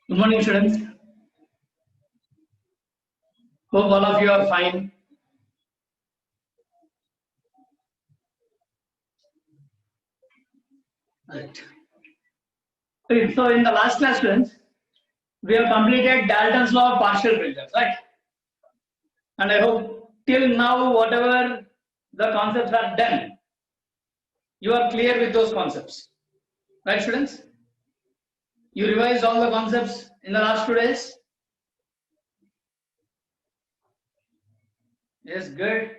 Good morning, students. Hope all of you are fine. Right. Okay, so in the last class, students, we have completed Dalton's law of partial filters, right? And I hope till now, whatever the concepts are done, you are clear with those concepts, right, students? You revised all the concepts in the last 2 days. Yes, good.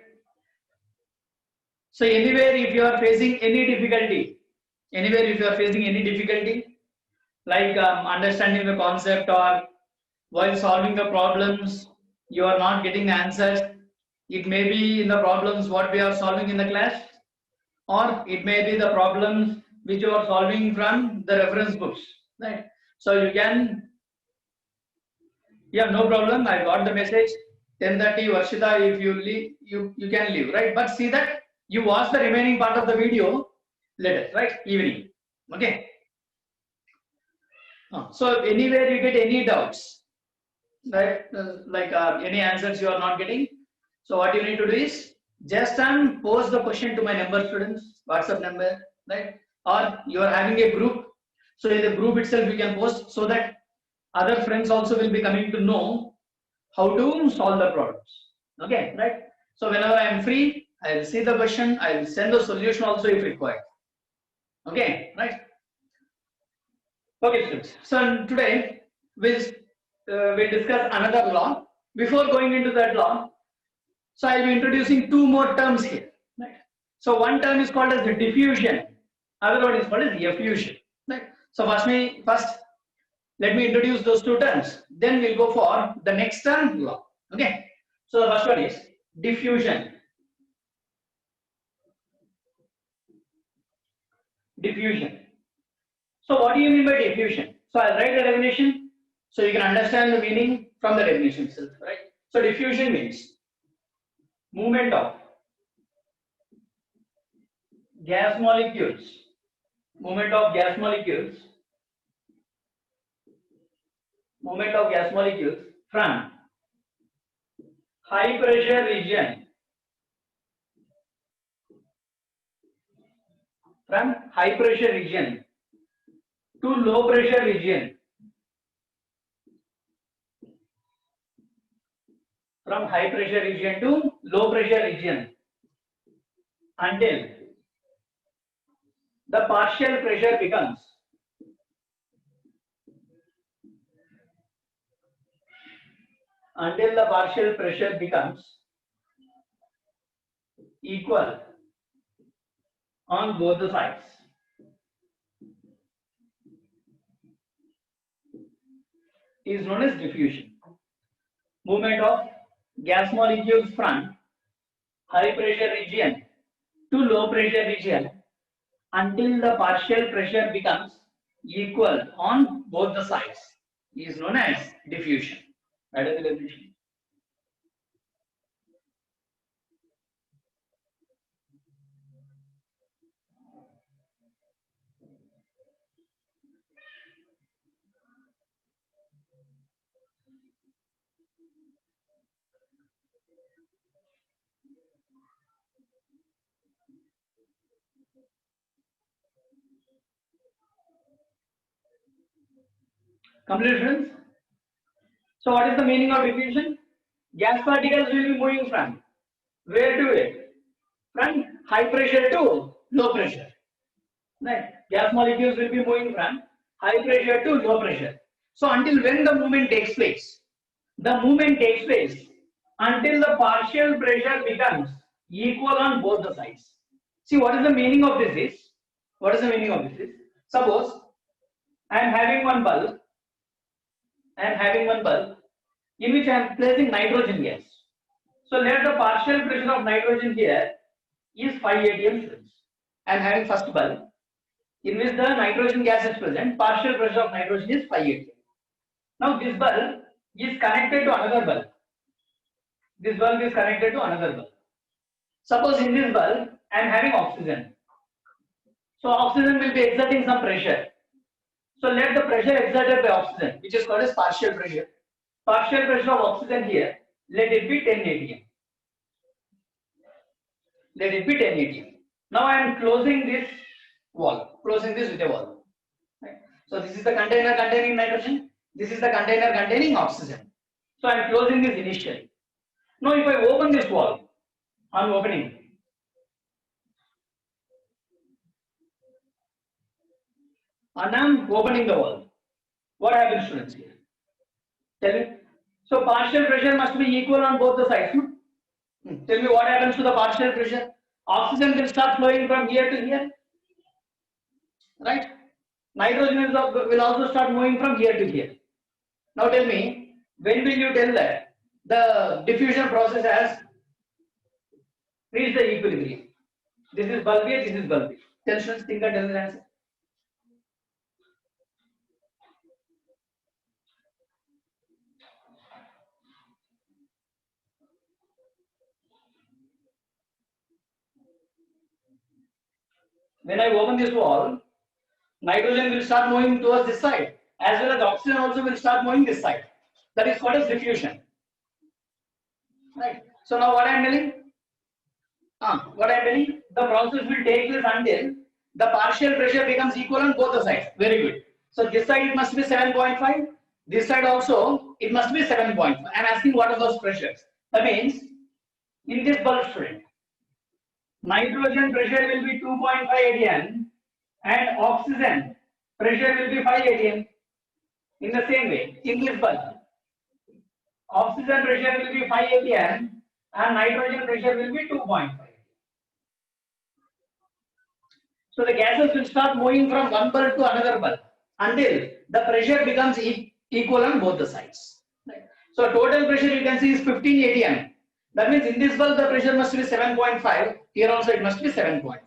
So anywhere, if you are facing any difficulty, like understanding the concept or while solving the problems, you are not getting the answers. It may be in the problems what we are solving in the class, or it may be the problems which you are solving from the reference books, right? So you can, yeah, no problem. I got the message. 10:30, Varshita, if you leave, you can leave, right? But see that you watch the remaining part of the video later, right? Evening, okay? So anywhere you get any doubts, right? Like any answers you are not getting. So what you need to do is just post the question to my number, students, WhatsApp number, right? Or you are having a group. So in the group itself you can post so that other friends also will be coming to know how to solve the problems. Okay, right? So whenever I am free, I will see the question. I will send the solution also if required. Okay, right? Okay, students. So today we'll discuss another law. Before going into that law, so I'll be introducing two more terms here. Right? So one term is called as the diffusion. Other one is called as effusion. Right? So first let me introduce those two terms. Then we'll go for the next term law. Okay. So the first one is diffusion. Diffusion. So what do you mean by diffusion? So I'll write the definition so you can understand the meaning from the definition itself, right? So diffusion means movement of gas molecules, movement of gas molecules from high pressure region to low pressure region, from high pressure region to low pressure region, until the partial pressure becomes equal on both the sides. Is known as diffusion. Movement of gas molecules from high pressure region to low pressure region until the partial pressure becomes equal on both the sides is known as diffusion. That is the definition. Complete, friends? So what is the meaning of diffusion? Gas particles will be moving from where to where? From high pressure to low pressure. Right? Gas molecules will be moving from high pressure to low pressure. So until when the movement takes place? The movement takes place until the partial pressure becomes equal on both the sides. See, what is the meaning of this is? Suppose I am having one bulb in which I am placing nitrogen gas. So let the partial pressure of nitrogen here is 5 atm. I am having first bulb in which the nitrogen gas is present. Partial pressure of nitrogen is 5 atm. Now this bulb is connected to another bulb. Suppose in this bulb I am having oxygen. So oxygen will be exerting some pressure. So let the pressure exerted by oxygen, which is called as partial pressure. Partial pressure of oxygen here, let it be 10 atm. Let it be 10 atm. Now I am closing this wall, closing this with a wall. Right? So this is the container containing nitrogen. This is the container containing oxygen. So I am closing this initially. Now if I open this wall, I am opening. And I am opening the wall. What happens, students, here? Tell me. So partial pressure must be equal on both the sides. Tell me what happens to the partial pressure. Oxygen will start flowing from here to here. Right? Nitrogen will also start moving from here to here. Now tell me, when will you tell that the diffusion process has reached the equilibrium? This is bulb A, this is bulb B. Tell students, think and tell the answer. When I open this wall, nitrogen will start moving towards this side, as well as oxygen also will start moving this side. That is called as diffusion. Right. So now what I am telling? What I am telling? The process will take place until the partial pressure becomes equal on both the sides. Very good. So this side it must be 7.5. This side also it must be 7.5. I am asking what are those pressures. That means in this bulb, student, nitrogen pressure will be 2.5 atm and oxygen pressure will be 5 atm. In the same way, in this bulb, oxygen pressure will be 5 atm and nitrogen pressure will be 2.5. So the gases will start moving from one bulb to another bulb until the pressure becomes equal on both the sides. Right. So total pressure you can see is 15 atm. That means in this bulb the pressure must be 7.5. Here also it must be 7.5.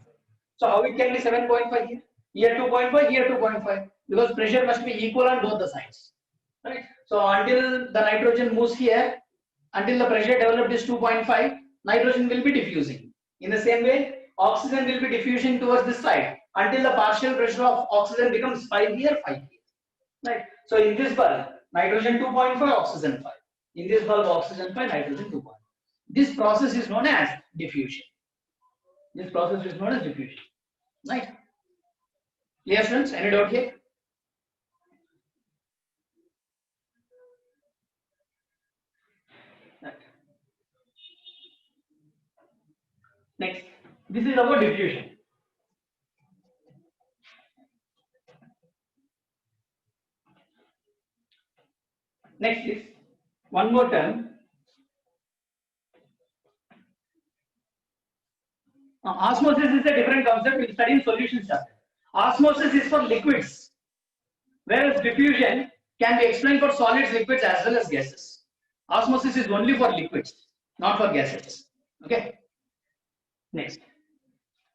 So how it can be 7.5 here? Here 2.5, here 2.5. Because pressure must be equal on both the sides. Right. So until the nitrogen moves here, until the pressure developed is 2.5, nitrogen will be diffusing. In the same way, oxygen will be diffusing towards this side until the partial pressure of oxygen becomes 5 here, 5 here. Right. So in this bulb, nitrogen 2.5, oxygen 5. In this bulb, oxygen 5, nitrogen 2.5. This process is known as diffusion. This process is known as diffusion. Right. Yes, friends, any doubt here? Right. Next, this is about diffusion. Next is one more term. Osmosis is a different concept we'll study in solutions chapter. Osmosis is for liquids, whereas diffusion can be explained for solids, liquids as well as gases. Osmosis is only for liquids, not for gases. Okay. Next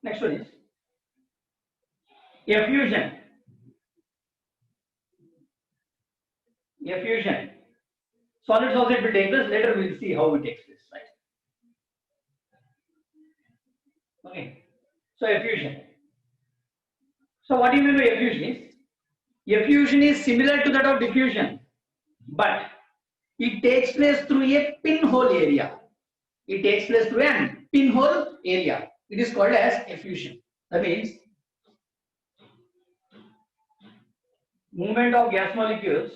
one is effusion. Effusion. Solids also it will take place. Later we will see how it takes place. Right. Okay. So effusion. So what do you mean by effusion is? Effusion is similar to that of diffusion, but it takes place through a pinhole area. It takes place through a pinhole area. It is called as effusion. That means movement of gas molecules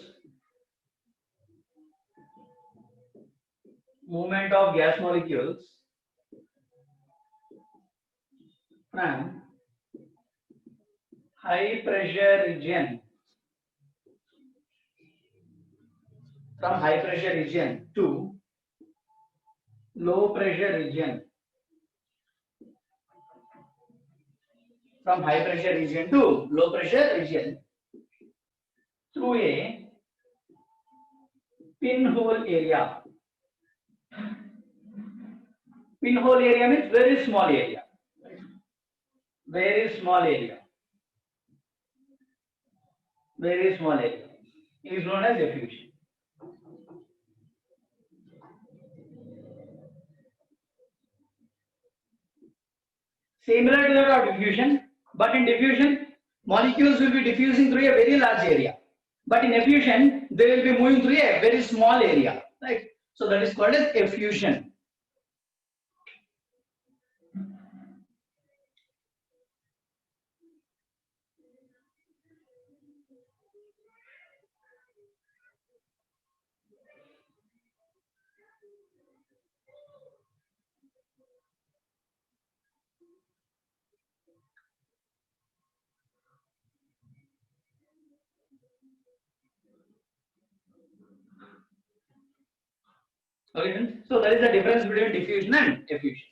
from high pressure region to low pressure region, from high pressure region to low pressure region through a pinhole area. Pinhole area means very small area. Very small area. Very small area. It is known as effusion. Similar to that of diffusion, but in diffusion, molecules will be diffusing through a very large area. But in effusion, they will be moving through a very small area, right? So that is called as effusion. Okay, so there is a difference between diffusion and effusion.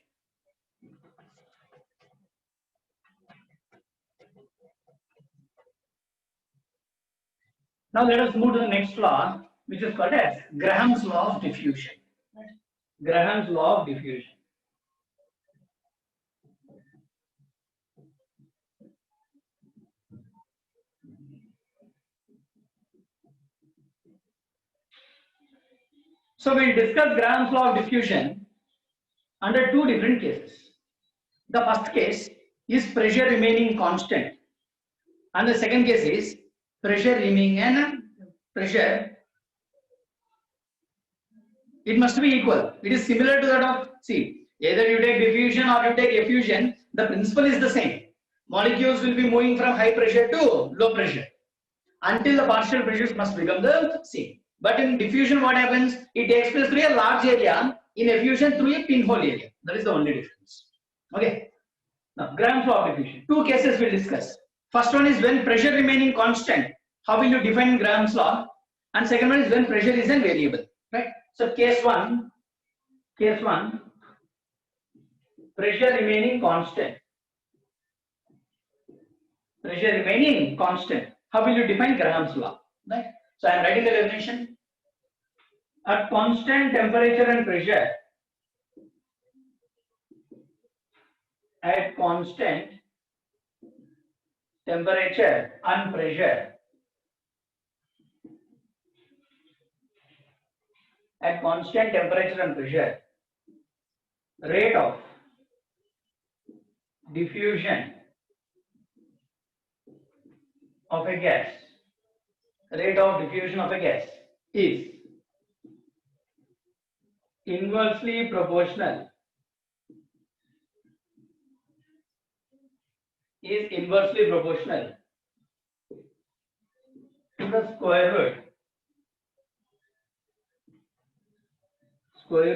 Now let us move to the next law, which is called as Graham's law of diffusion. Graham's law of diffusion. So we discuss Graham's law of diffusion under two different cases. The first case is pressure remaining constant, and the second case is pressure remaining and pressure. It must be equal. It is similar to that of, see, either you take diffusion or you take effusion, the principle is the same. Molecules will be moving from high pressure to low pressure until the partial pressures must become the same. But in diffusion, what happens? It takes place through a large area. In effusion, through a pinhole area. That is the only difference. Okay. Now, Graham's law of diffusion. Two cases we'll discuss. First one is when pressure remaining constant. How will you define Graham's law? And second one is when pressure is a variable. Right. So case one, pressure remaining constant. Pressure remaining constant. How will you define Graham's law? Right. So I am writing the definition. At constant temperature and pressure, at constant temperature and pressure, at constant temperature and pressure, rate of diffusion of a gas, is inversely proportional to the square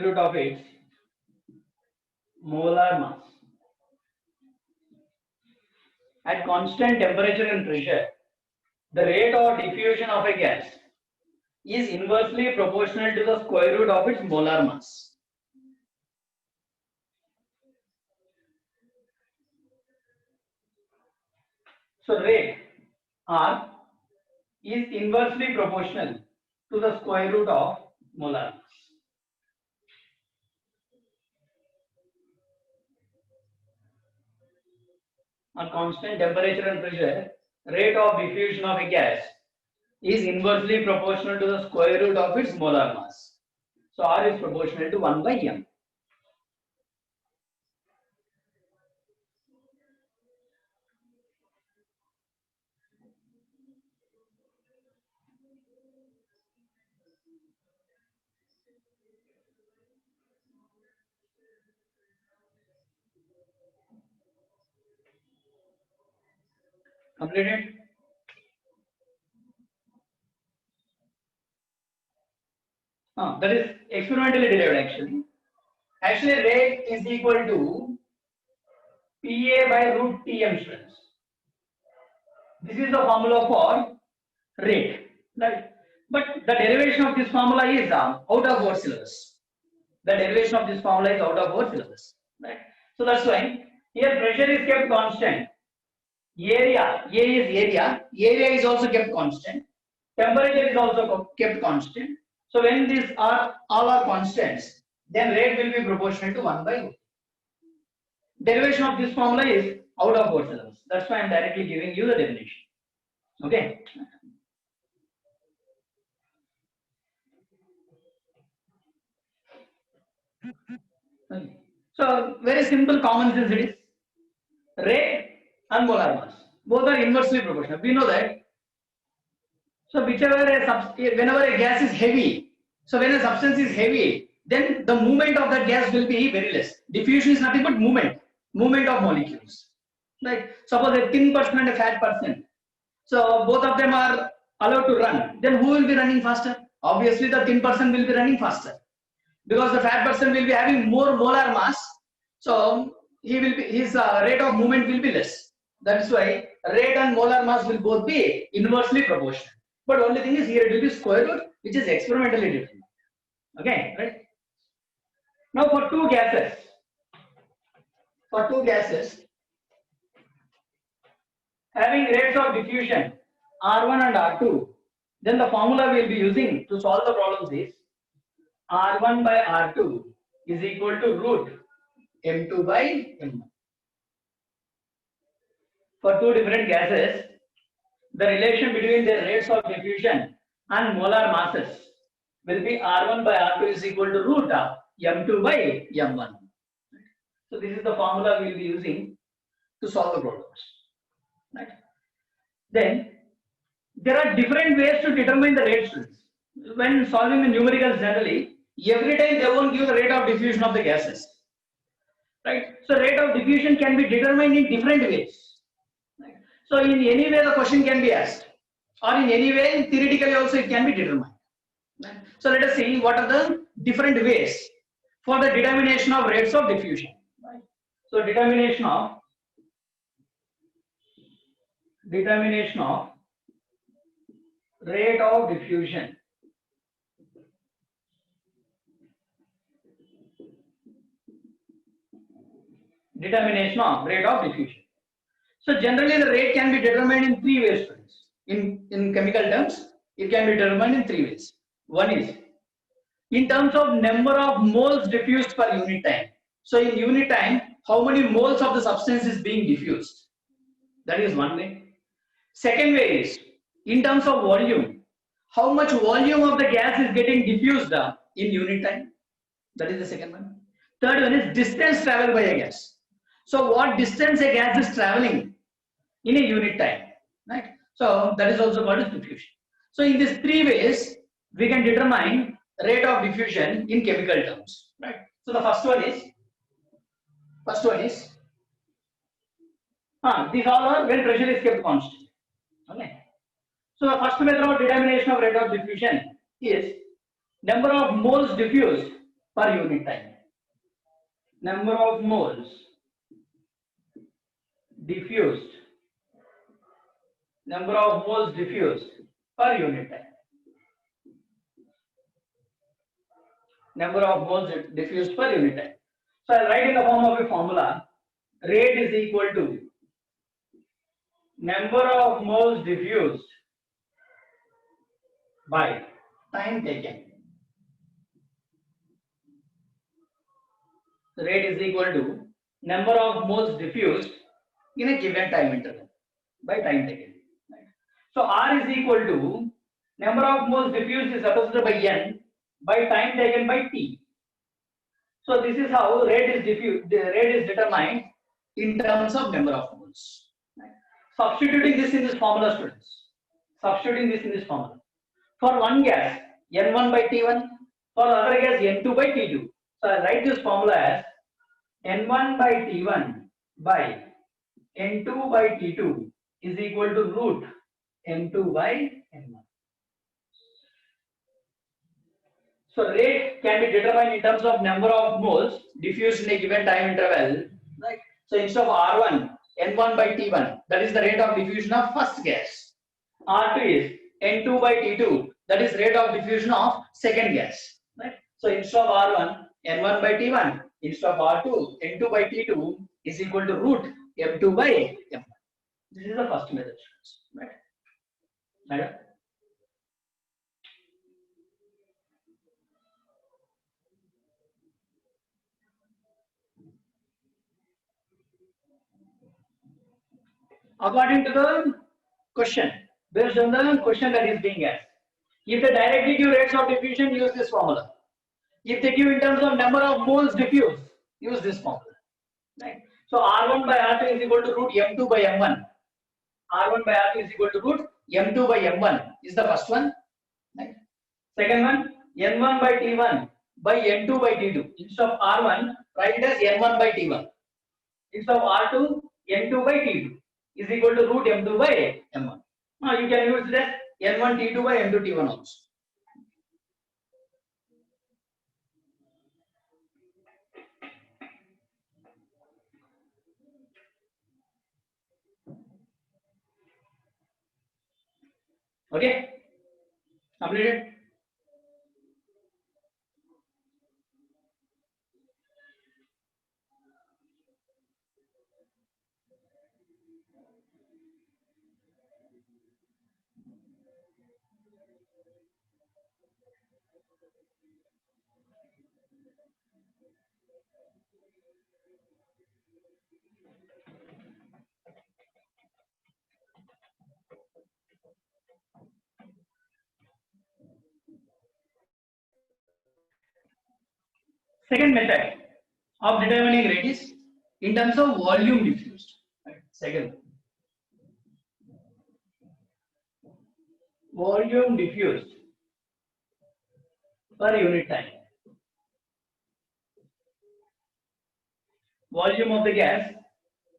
root of its molar mass. At constant temperature and pressure, the rate of diffusion of a gas is inversely proportional to the square root of its molar mass. So rate R is inversely proportional to the square root of molar mass. On constant temperature and pressure, rate of diffusion of a gas is inversely proportional to the square root of its molar mass. So R is proportional to 1 by m. Completed? That is experimentally derived actually. Actually, rate is equal to PA by root Tm students. This is the formula for rate, right? But the derivation of this formula is out of our syllabus. Right? So that's why here pressure is kept constant. Area, A is area is also kept constant. Temperature is also kept constant. So when these are all are constants, then rate will be proportional to 1 by root. Derivation of this formula is out of our syllabus. That's why I am directly giving you the definition. Okay. So very simple common sense it is. Rate and molar mass. Both are inversely proportional. We know that. So whenever a gas is heavy, so when a substance is heavy, then the movement of that gas will be very less. Diffusion is nothing but movement of molecules. Right? Suppose a thin person and a fat person. So both of them are allowed to run. Then who will be running faster? Obviously, the thin person will be running faster because the fat person will be having more molar mass. So his rate of movement will be less. That's why rate and molar mass will both be inversely proportional. But only thing is here it will be square root, which is experimentally determined. Okay, right? Now for two gases having rates of diffusion R1 and R2, then the formula we will be using to solve the problems is R1 by R2 is equal to root M2 by M1. For two different gases, the relation between their rates of diffusion and molar masses will be R1 by R2 is equal to root of M2 by M1. So this is the formula we will be using to solve the problems. Right? Then there are different ways to determine the rates. When solving the numericals generally, every time they won't give the rate of diffusion of the gases. Right? So rate of diffusion can be determined in different ways. Right? So in any way the question can be asked, or in any way theoretically also it can be determined. Right? So let us see what are the different ways for the determination of rates of diffusion. Right? So determination of rate of diffusion. Determination of rate of diffusion. So generally the rate can be determined in three ways. In chemical terms, it can be determined in three ways. One is in terms of number of moles diffused per unit time. So in unit time, how many moles of the substance is being diffused? That is one way. Second way is in terms of volume, how much volume of the gas is getting diffused in unit time? That is the second one. Third one is distance traveled by a gas. So what distance a gas is traveling in a unit time, right? So that is also called as diffusion. So in these three ways, we can determine rate of diffusion in chemical terms, right? So the first one is these all are when pressure is kept constant. Okay. So the first method of determination of rate of diffusion is number of moles diffused per unit time. Number of moles diffused. Number of moles diffused per unit time. Number of moles diffused per unit time. So I'll write in the form of a formula. Rate is equal to number of moles diffused by time taken. The rate is equal to number of moles diffused in a given time interval by time taken. So R is equal to number of moles diffused is represented by N by time taken by T. So this is how rate is determined in terms of number of moles. Substituting this in this formula, students. Substituting this in this formula. For one gas, N1 by T1. For the other gas, N2 by T2. So I write this formula as N1 by T1 by N2 by T2 is equal to root M2 by M1. So rate can be determined in terms of number of moles diffused in a given time interval. Right? So instead of R1, N1 by T1, that is the rate of diffusion of first gas. R2 is N2 by T2, that is rate of diffusion of second gas. Right? So instead of R1, N1 by T1, instead of R2, N2 by T2 is equal to root M2 by M1. This is the first method. Right? Right? According to the question, based on the question that is being asked. If they directly give rates of diffusion, use this formula. If they give in terms of number of moles diffused, use this formula. Right? So R1 by R2 is equal to root M2 by M1. R1 by R2 is equal to root M2 by M1 is the first one. Right? Second one, N1 by T1 by N2 by T2. Instead of R1, write it as N1 by T1. Instead of R2, N2 by T2 is equal to root M2 by M1. Now you can use it as N1 T2 by M2 T1 also. Okay, completed. Second method of determining rate is in terms of volume diffused. Right? Second, volume diffused per unit time. Volume of the gas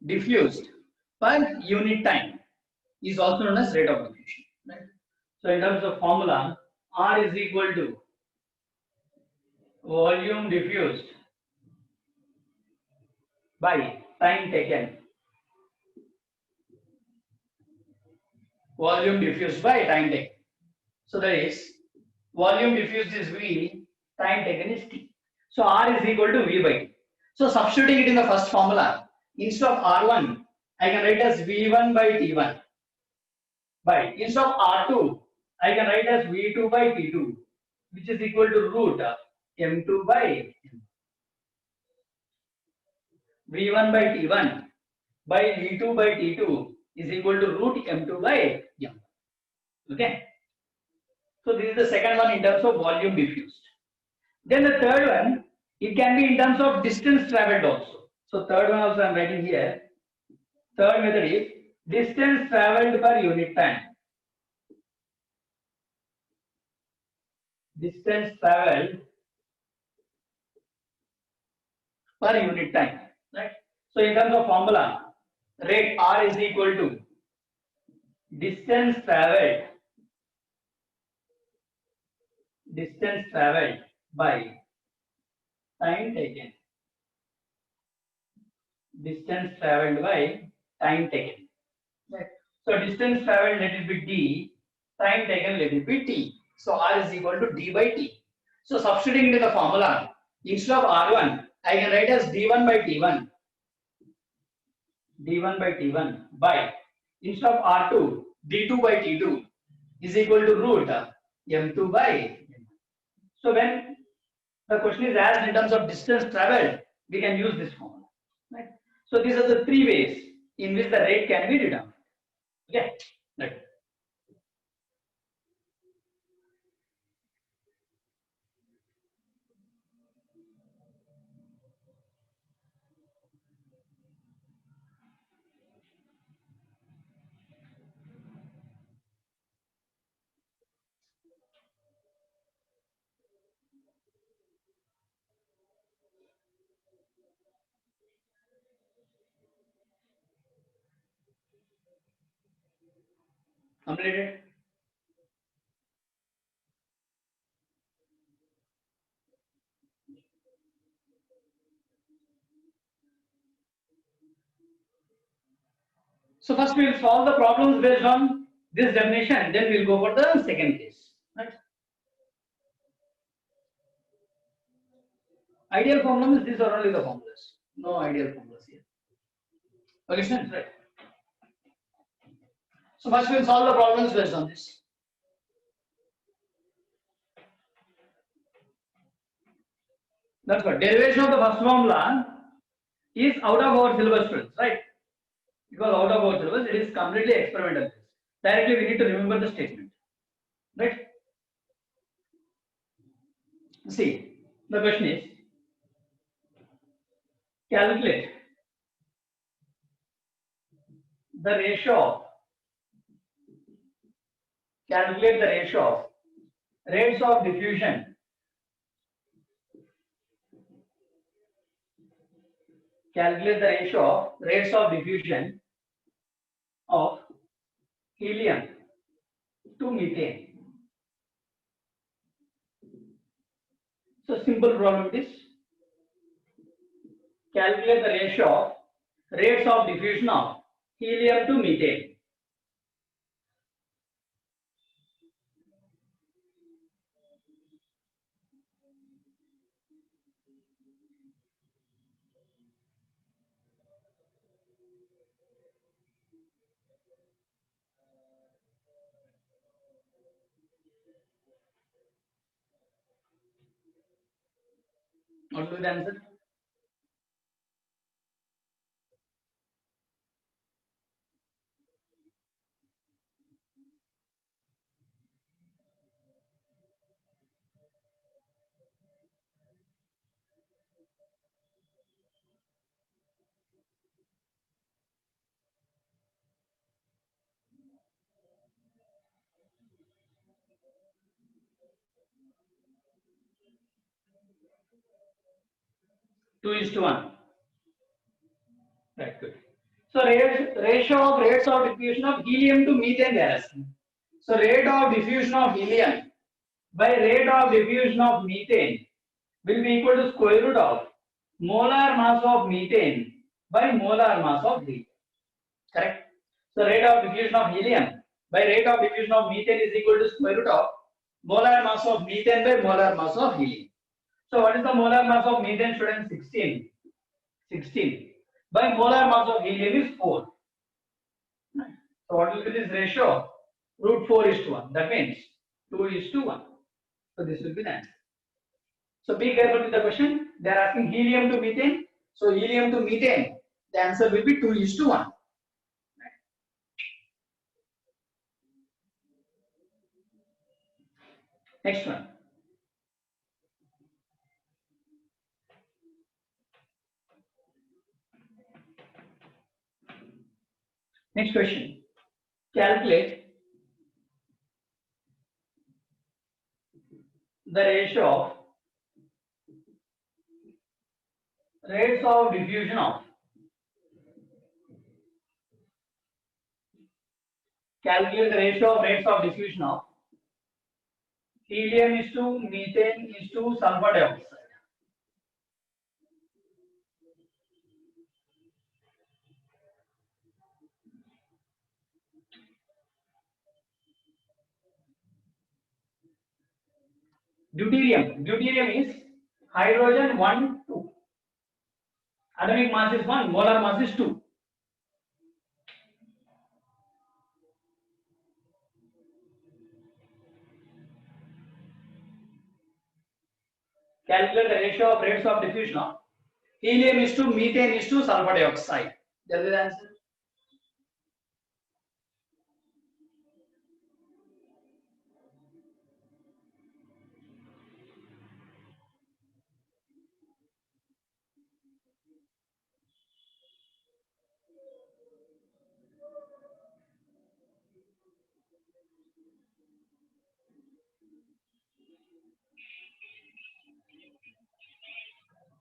diffused per unit time is also known as rate of diffusion. Right? So in terms of formula, R is equal to volume diffused by time taken. Volume diffused by time taken. So that is volume diffused is V, time taken is T. So R is equal to V by T. So substituting it in the first formula, instead of R1, I can write as V1 by T1. By instead of R2, I can write as V2 by T2, which is equal to root M2 by M. V1 by T1 by V2 by T2 is equal to root M2 by M. Okay. So this is the second one in terms of volume diffused. Then the third one, it can be in terms of distance traveled also. So third one also I am writing here. Third method is distance traveled per unit time. Distance traveled per unit time. Right? So in terms of formula, rate R is equal to distance traveled by time taken. Distance traveled by time taken. Right. So distance traveled, let it be D, time taken, let it be T. So R is equal to D by T. So substituting into the formula, instead of R1, I can write as D1 by T1. D1 by T1 by, instead of R2, D2 by T2 is equal to root M2 by M. So when the question is asked in terms of distance traveled, we can use this formula. Right? So these are the three ways in which the rate can be determined. Okay. Right. Completed. So first we will solve the problems based on this definition, then we will go for the second case. Right? Ideal formulas, these are only the formulas. No ideal formulas here. Okay, students, right? So first we will solve the problems based on this. That's what derivation of the first formula is out of our syllabus, students, right? Because out of our syllabus, it is completely experimental. Directly, we need to remember the statement, right? See, the question is calculate the ratio of calculate the ratio of rates of diffusion calculate the ratio of rates of diffusion of helium to methane. So simple problem it is. Calculate the ratio of rates of diffusion of helium to methane. What will be the answer? Two is to one. Right, good. So ratio of rates of diffusion of helium to methane gas. So rate of diffusion of helium by rate of diffusion of methane will be equal to square root of molar mass of methane by molar mass of helium. Correct? So rate of diffusion of helium by rate of diffusion of methane is equal to square root of molar mass of methane by molar mass of helium. So what is the molar mass of methane, students? 16. 16. By molar mass of helium is 4. So what will be this ratio? Root 4 is to 1. That means 2 is to 1. So this will be the answer. So be careful with the question. They are asking helium to methane. So helium to methane, the answer will be 2 is to 1. Next one. Next question. Calculate the ratio of rates of diffusion of calculate the ratio of rates of diffusion of helium is to methane is to sulfur dioxide. Deuterium. Deuterium is hydrogen 1, 2. Atomic mass is 1, molar mass is 2. Calculate the ratio of rates of diffusion of helium is to methane is to sulfur dioxide. That is the answer.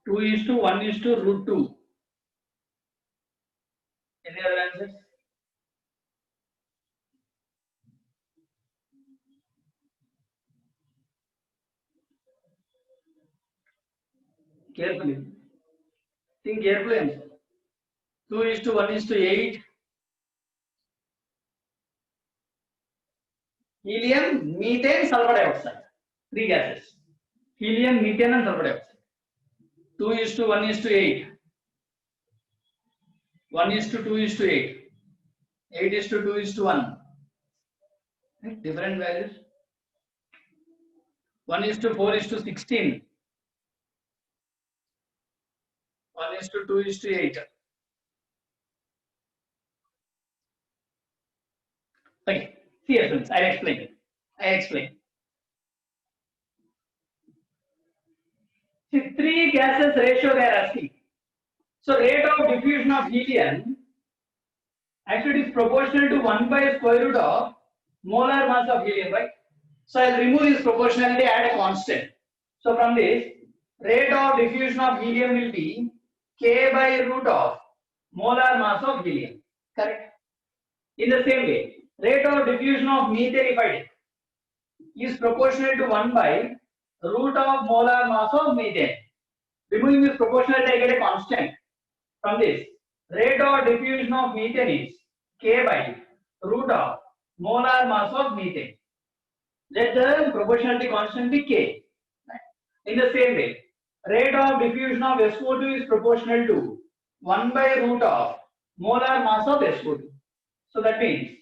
Two is to one is to root 2. Any other answers? Carefully. Think carefully. Answer. 2 is to 1 is to 8. Helium, methane, sulfur dioxide. 3 gases. Helium, methane, and sulfur dioxide. 2 is to 1 is to 8. 1 is to 2 is to 8. 8 is to 2 is to 1. Different values. 1 is to 4 is to 16. 1 is to 2 is to 8. Okay. See here, friends. I'll explain. See, 3 gases ratio they are asking. So rate of diffusion of helium actually is proportional to 1 by square root of molar mass of helium, right? So I'll remove this proportionality, add a constant. So from this, rate of diffusion of helium will be K by root of molar mass of helium. Correct? In the same way, rate of diffusion of methane, if I take, is proportional to 1 by root of molar mass of methane. Removing this proportionality, I get a constant. From this, rate of diffusion of methane is K by root of molar mass of methane. Let the proportionality constant be K. In the same way, rate of diffusion of SO2 is proportional to 1 by root of molar mass of SO2. So that means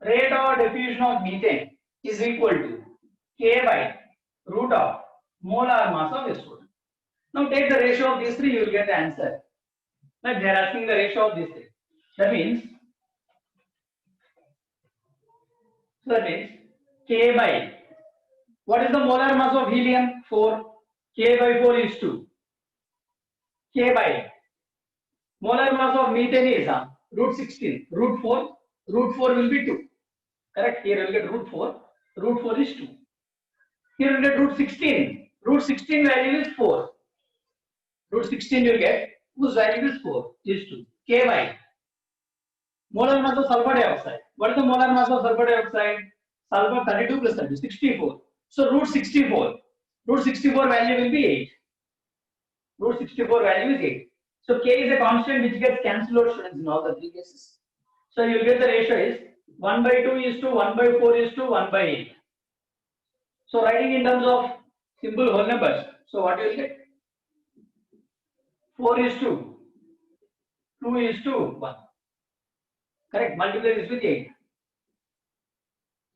rate of diffusion of methane is equal to K by root of molar mass of SO2. Now take the ratio of these three, you will get the answer. Like they are asking the ratio of these three. That means K by, what is the molar mass of helium? 4. K by 4 is 2. K by molar mass of methane is root 16. Root 4 will be 2. Correct? Here you will get root 4. Root 4 is 2. Here you will get root 16. Root 16 value is 4. Root 16 you will get, whose value is 4, is 2. K by molar mass of sulfur dioxide. What is the molar mass of sulfur dioxide? Sulfur 32 plus 30, 64. So root 64. Root 64 value will be 8. Root 64 value is 8. So K is a constant which gets cancelled out, students, in all the three cases. So you will get the ratio is 1 by 2 is to 1 by 4 is to 1 by 8. So writing in terms of simple whole numbers. So what you will get? 4 is to 2 is to 1. Correct? Multiply this with 8.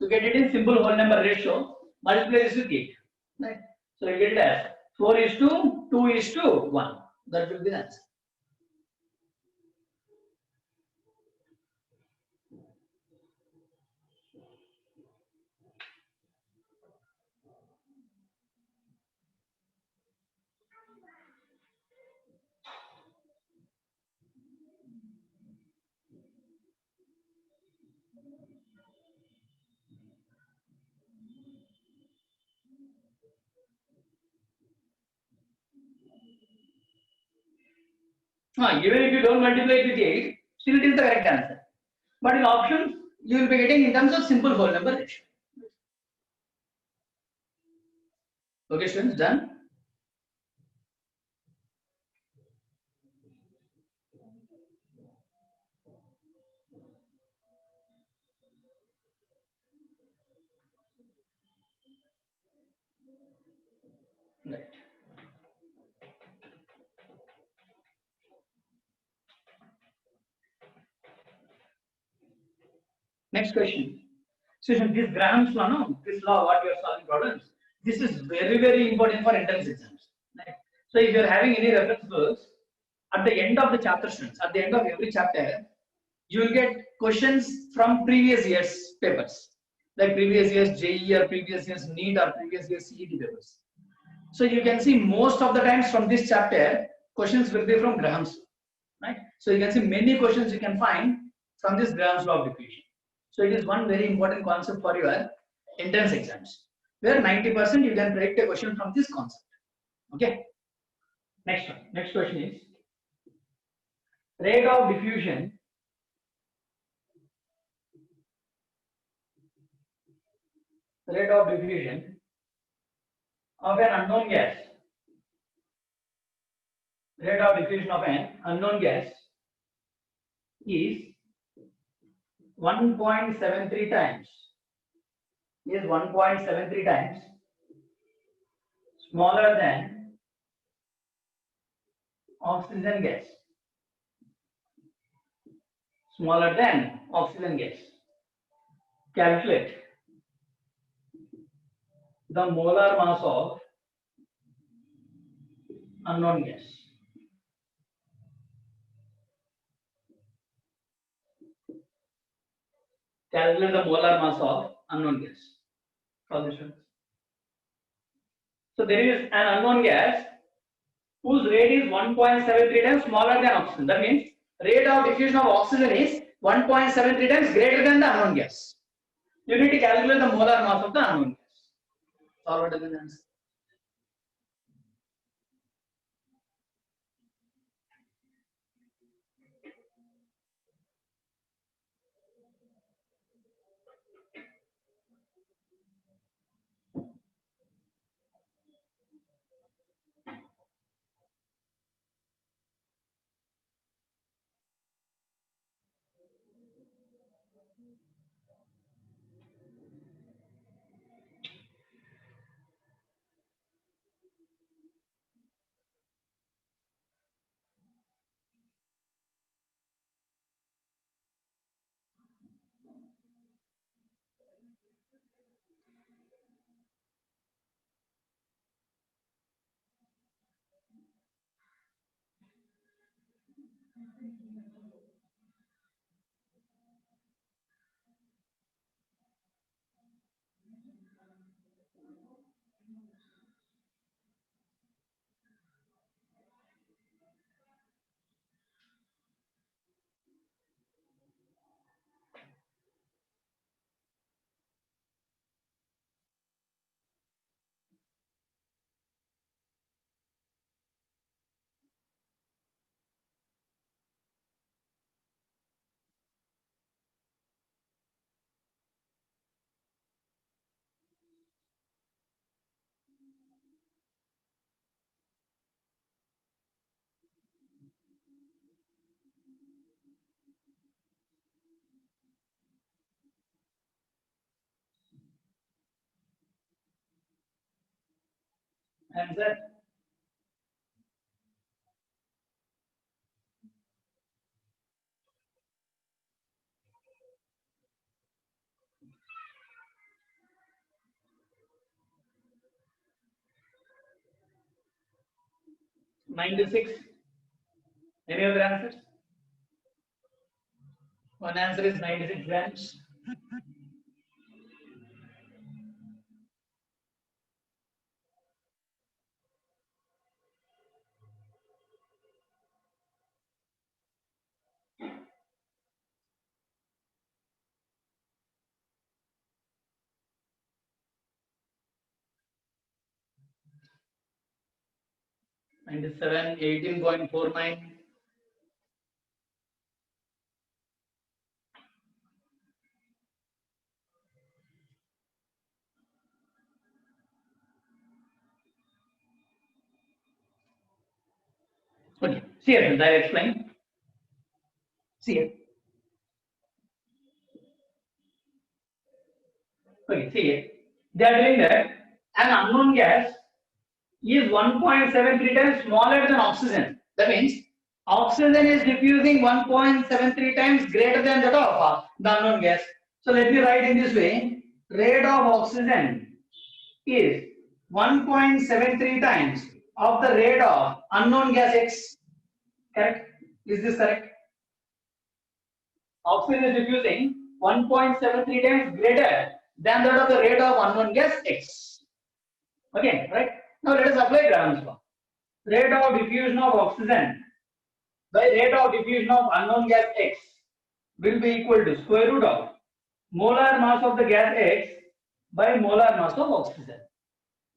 To get it in simple whole number ratio, multiply this with 8. Right? So you get it as 4 is to 2 is to 1. That will be the answer. Even if you don't multiply it with 8, still it is the correct answer. But in options, you will be getting in terms of simple whole number ratio. Okay, students, done? Right. Next question. So this Graham's law, no? This law, what you are solving problems, this is very, very important for entrance exams. Right? So if you are having any reference books, at the end of the chapter, students, at the end of every chapter, you will get questions from previous year's papers, like previous year's JEE or previous year's NEET or previous year's CET papers. So you can see most of the times from this chapter, questions will be from Graham's, right? So you can see many questions you can find from this Graham's law of diffusion. So it is one very important concept for your entrance exams, where 90% you can predict a question from this concept. Okay. Next one. Next question is rate of diffusion of an unknown gas. Rate of diffusion of an unknown gas is 1.73 times. Is 1.73 times smaller than oxygen gas. Smaller than oxygen gas. Calculate the molar mass of unknown gas. Calculate the molar mass of unknown gas. Solution. So there is an unknown gas whose rate is 1.73 times smaller than oxygen. That means rate of diffusion of oxygen is 1.73 times greater than the unknown gas. You need to calculate the molar mass of the unknown gas. Solve what is the answer. Answer. $96. Any other answers? One answer is 96 grams. $97, 18.49. Okay, see here, I explain. See here. Okay, see here. They are doing that an unknown gas is 1.73 times smaller than oxygen. That means oxygen is diffusing 1.73 times greater than that of the unknown gas. So let me write in this way. Rate of oxygen is 1.73 times of the rate of unknown gas X. Correct? Is this correct? Oxygen is diffusing 1.73 times greater than that of the rate of unknown gas X. Okay, right? Now let us apply Graham's law. Rate of diffusion of oxygen by rate of diffusion of unknown gas X will be equal to square root of molar mass of the gas X by molar mass of oxygen.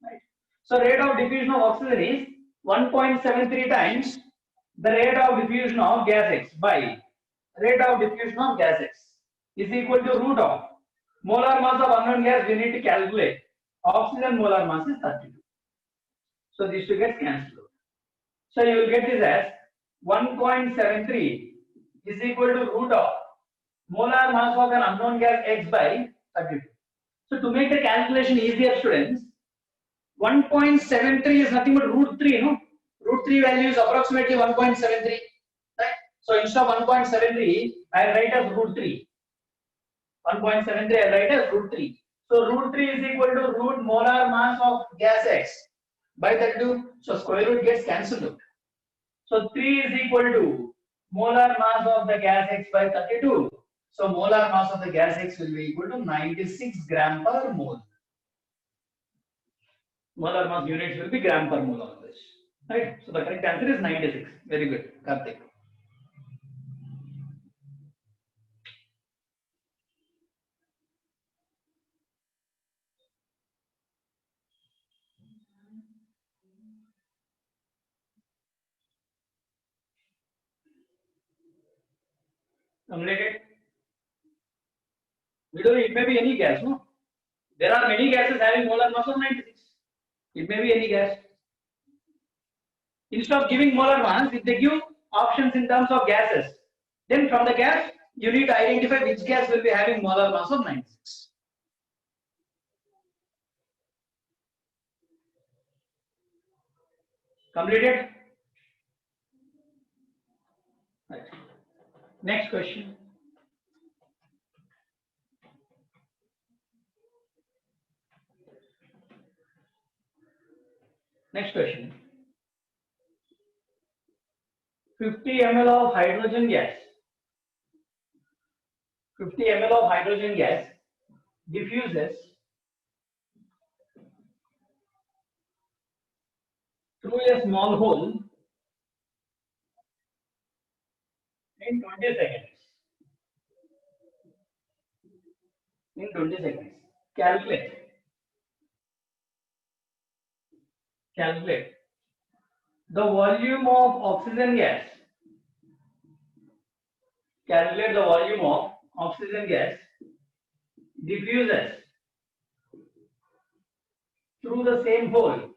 Right? So rate of diffusion of oxygen is 1.73 times the rate of diffusion of gas X by rate of diffusion of gas X is equal to root of molar mass of unknown gas. We need to calculate. Oxygen molar mass is 32. So these two get cancelled. So you will get this as 1.73 is equal to root of molar mass of an unknown gas X by 32. So to make the calculation easier, students, 1.73 is nothing but root 3, no? Root 3 value is approximately 1.73, right? So instead of 1.73, I write as root 3. 1.73 I write as root 3. So root 3 is equal to root molar mass of gas X by 32. So square root gets cancelled. So 3 is equal to molar mass of the gas X by 32. So molar mass of the gas X will be equal to 96 gram per mole. Molar mass units will be gram per mole on this. Right? So the correct answer is 96. Very good, Karthik. Completed. It may be any gas, no? There are many gases having molar mass of 96. It may be any gas. Instead of giving molar mass, if they give options in terms of gases, then from the gas, you need to identify which gas will be having molar mass of 96. Completed? Right. Next question. Next question. 50 ml of hydrogen gas. 50 ml of hydrogen gas diffuses through a small hole in 20 seconds. In 20 seconds. Calculate. Calculate the volume of oxygen gas. Calculate the volume of oxygen gas diffuses through the same hole.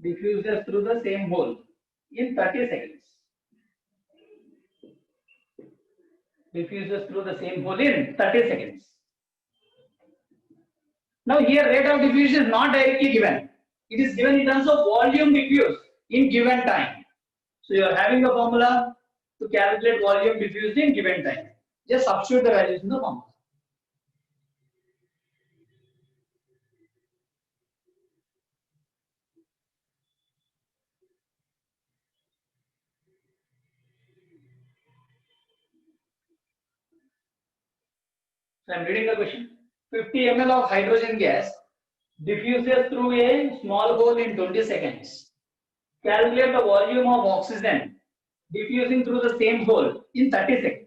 Diffuses through the same hole in 30 seconds. Diffuses through the same hole in 30 seconds. Now here rate of diffusion is not directly given. It is given in terms of volume diffused in given time. So you are having a formula to calculate volume diffused in given time. Just substitute the values in the formula. So I am reading the question. 50 ml of hydrogen gas diffuses through a small hole in 20 seconds. Calculate the volume of oxygen diffusing through the same hole in 30 seconds.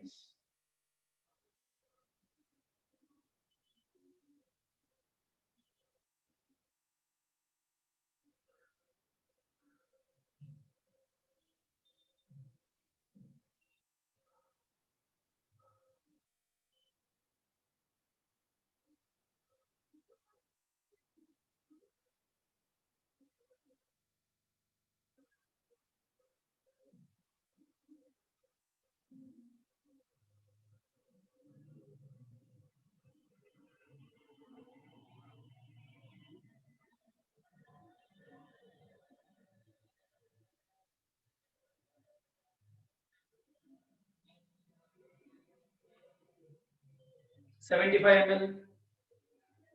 $75 ml.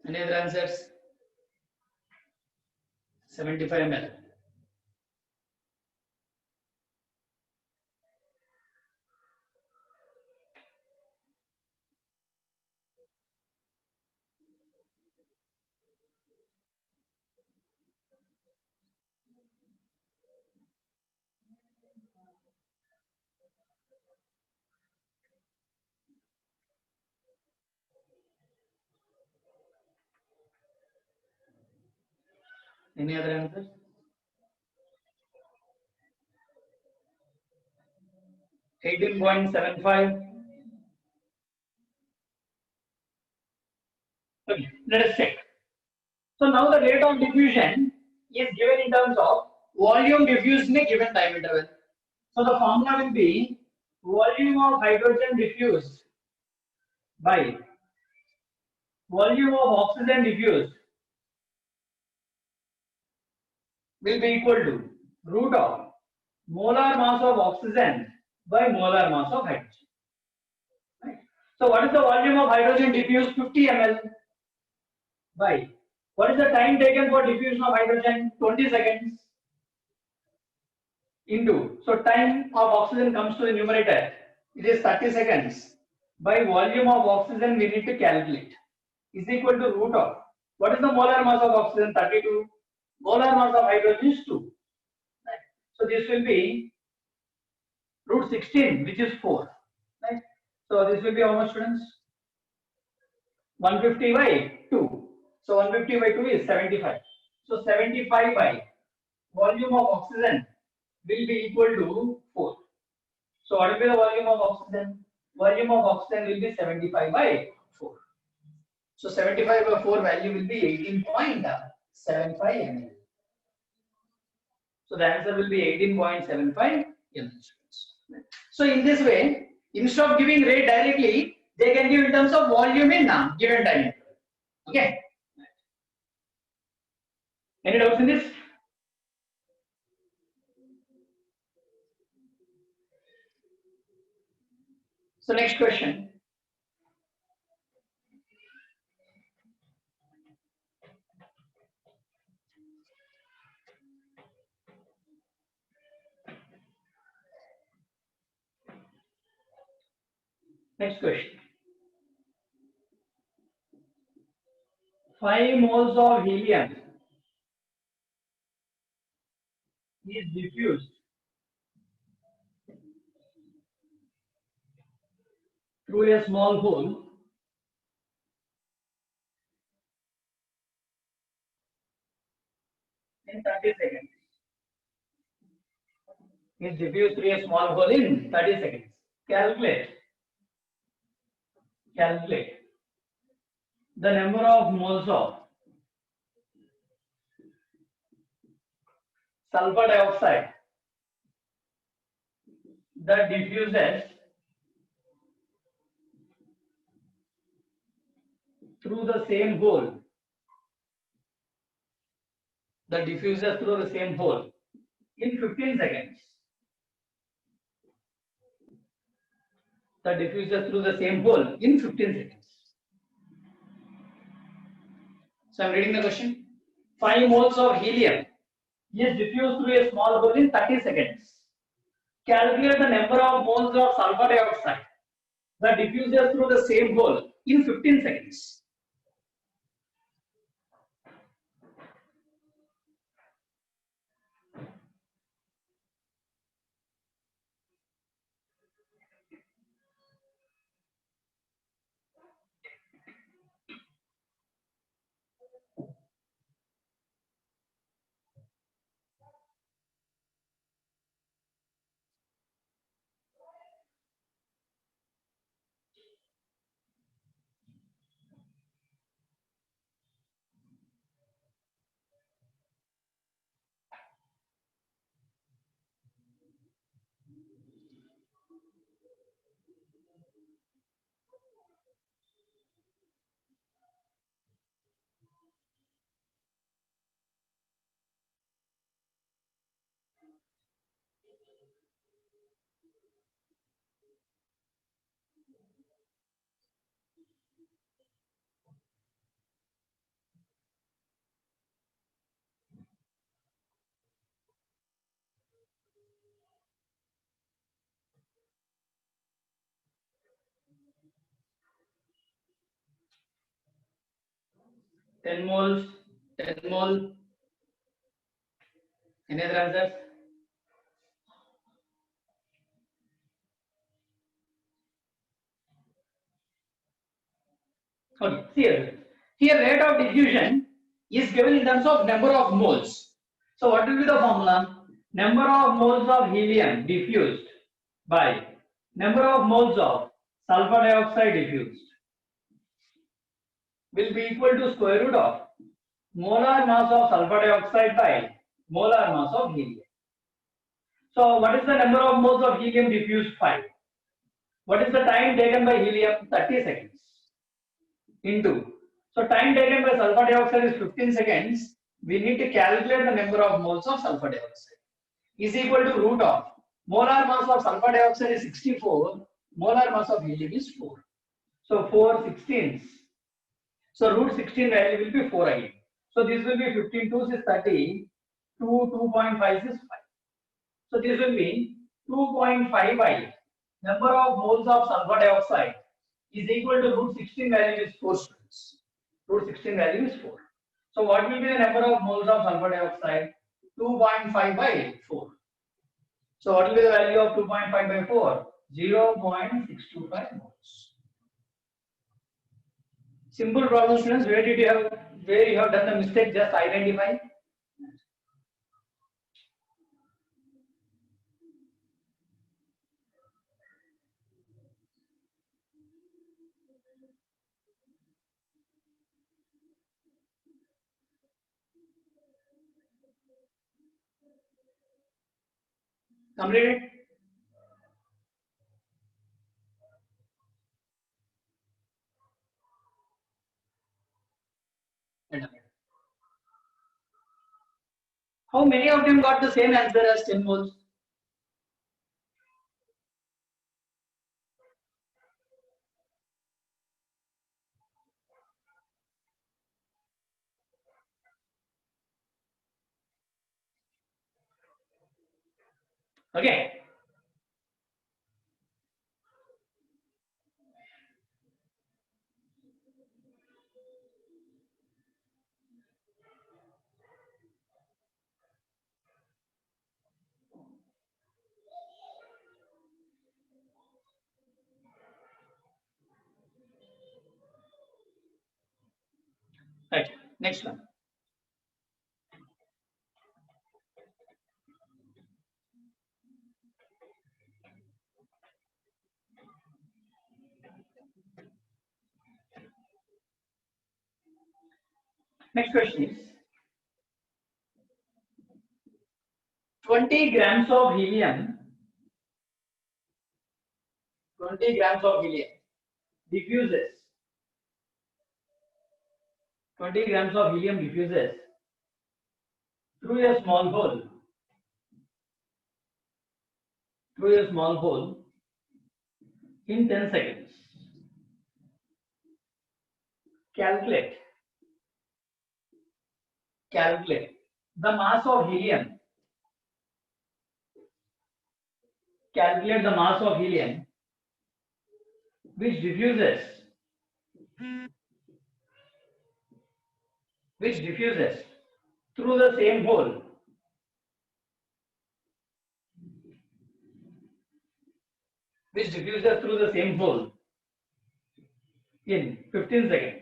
Any other answers? 75 ml. Any other answers? $18.75. Okay, let us check. So now the rate of diffusion is given in terms of volume diffused in a given time interval. So the formula will be volume of hydrogen diffused by volume of oxygen diffused will be equal to root of molar mass of oxygen by molar mass of hydrogen. Right? So what is the volume of hydrogen diffused? 50 ml by what is the time taken for diffusion of hydrogen? 20 seconds into, so time of oxygen comes to the numerator, it is 30 seconds by volume of oxygen we need to calculate is equal to root of, what is the molar mass of oxygen? 32. Molar mass of hydrogen is 2. Right? So this will be root 16, which is 4. Right? So this will be how much, students? 150 by 2. So 150 by 2 is 75. So 75 by volume of oxygen will be equal to 4. So what will be the volume of oxygen? Volume of oxygen will be 75 by 4. So 75 by 4 value will be 18.75 ml. So the answer will be 18.75 ml. So in this way, instead of giving rate directly, they can give in terms of volume in given time. Okay. Any doubts in this? So next question. Next question. 5 moles of helium is diffused through a small hole in 30 seconds. Is diffused through a small hole in 30 seconds. Calculate the number of moles of sulfur dioxide that diffuses through the same hole. That diffuses through the same hole in 15 seconds. That diffuses through the same hole in 15 seconds. So I'm reading the question. 5 moles of helium is diffused through a small hole in 30 seconds. Calculate the number of moles of sulfur dioxide that diffuses through the same hole in 15 seconds. Ten moles, 10 mole. Any other answers? Okay, see here. Here rate of diffusion is given in terms of number of moles. So what will be the formula? Number of moles of helium diffused by number of moles of sulfur dioxide diffused will be equal to square root of molar mass of sulfur dioxide by molar mass of helium. So what is the number of moles of helium diffused? 5. What is the time taken by helium? 30 seconds. Into. So time taken by sulfur dioxide is 15 seconds. We need to calculate the number of moles of sulfur dioxide. Is equal to root of molar mass of sulfur dioxide is 64. Molar mass of helium is 4. So 4 16s. So root 16 value will be 4 again. So this will be 15 2 is 30. 2.5 is 5. So this will be 2.5 by number of moles of sulfur dioxide is equal to root 16 value is 4 students. Root 16 value is 4. So what will be the number of moles of sulfur dioxide? 2.5 by 4. So what will be the value of 2.5 by 4? 0.625 moles. Simple problem, students. Where you have done the mistake? Just identify. Completed? How many of them got the same answer as 10 moles? Okay. Right. Next one. Next question is 20 grams of helium. 20 grams of helium diffuses. 20 grams of helium diffuses through a small hole. Through a small hole in 10 seconds. Calculate. Calculate the mass of helium. Calculate the mass of helium which diffuses. Which diffuses through the same hole. Which diffuses through the same hole in 15 seconds.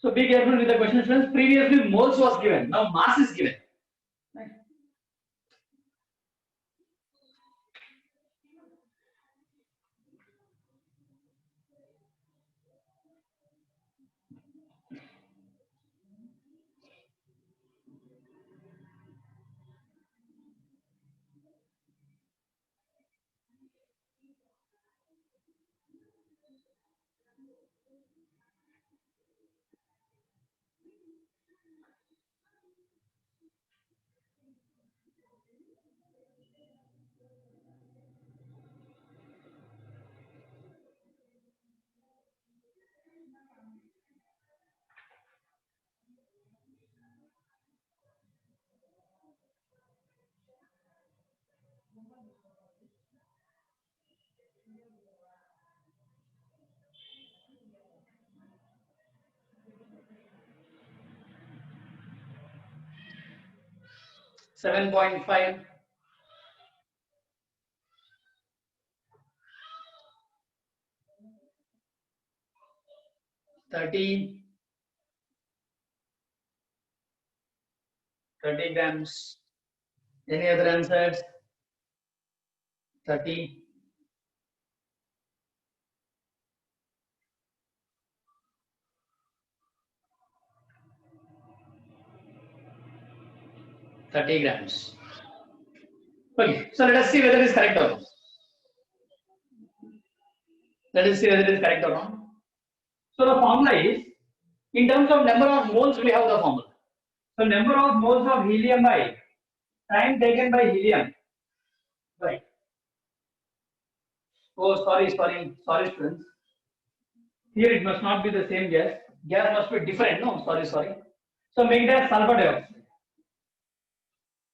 So be careful with the question, friends. Previously moles was given, now mass is given. Right? $7.5. 30 grams. Any other answers? 30. $30. Okay, so let us see whether it is correct or not. Let us see whether it is correct or not. So the formula is, in terms of number of moles, we have the formula. So number of moles of helium by time taken by helium. Right. Oh, sorry, students. Here it must not be the same gas. Gas must be different. No, sorry. So make it as sulfur dioxide.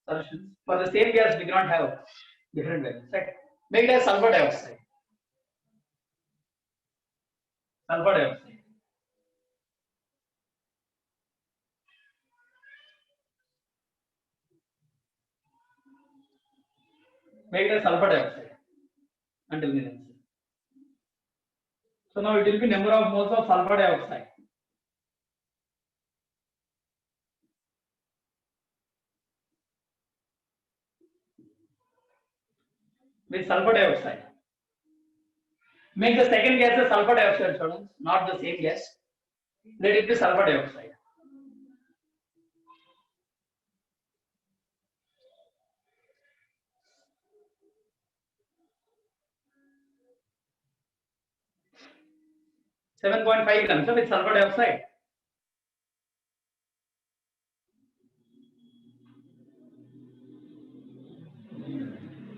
Solutions. For the same gas, we cannot have different values. Right? Make it as sulfur dioxide. Sulfur dioxide. Make it as sulfur dioxide until the answer. So now it will be number of moles of sulfur dioxide. With sulfur dioxide. Make the second gas as sulfur dioxide, students, not the same gas. Let it be sulfur dioxide. 7.5 grams with sulfur dioxide.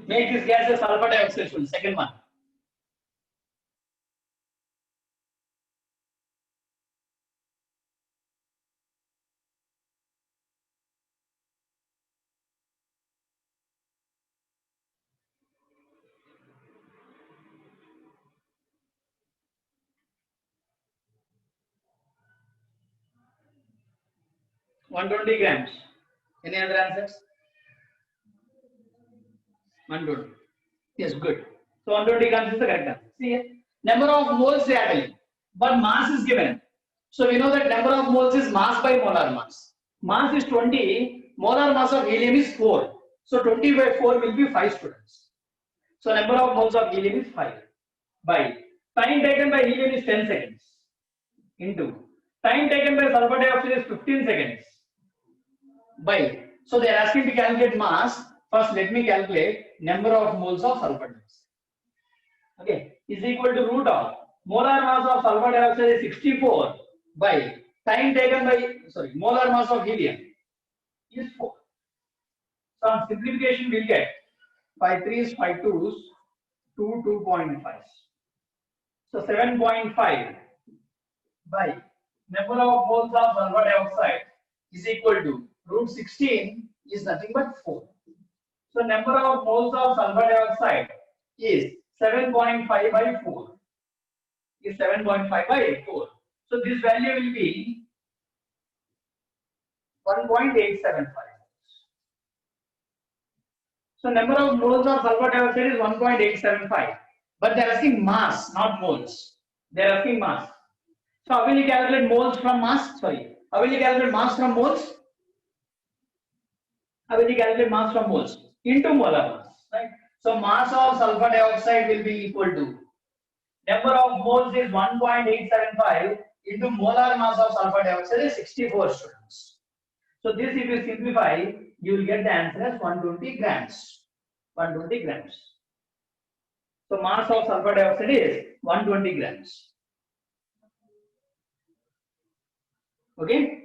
Make this gas as sulfur dioxide. Second one. One 120 grams. Any other answers? 120. Yes, good. So 120 grams is the correct answer. See here. Number of moles they are telling, but mass is given. So we know that number of moles is mass by molar mass. Mass is 20, molar mass of helium is 4. So 20 by 4 will be 5 students. So number of moles of helium is 5 by time taken by helium is 10 seconds into time taken by sulfur dioxide is 15 seconds by. So they are asking to calculate mass. First let me calculate number of moles of sulfur dioxide. Okay, is equal to root of molar mass of sulfur dioxide is 64 by time taken by molar mass of helium is 4. So on simplification we'll get 5 3s 5 2s 2.5. So 7.5 by number of moles of sulfur dioxide is equal to root 16 is nothing but 4. So number of moles of sulfur dioxide is 7.5 by 4. Is 7.5 by 4. So this value will be 1.875. So number of moles of sulfur dioxide is 1.875. But they are asking mass, not moles. They are asking mass. So how will you calculate moles from mass? How will you calculate mass from moles? How will you calculate mass from moles? Into molar mass, right? So mass of sulfur dioxide will be equal to number of moles is 1.875 into molar mass of sulfur dioxide is 64 students. So this if you simplify, you will get the answer as 120 grams. 120 grams. So mass of sulfur dioxide is 120 grams. Okay.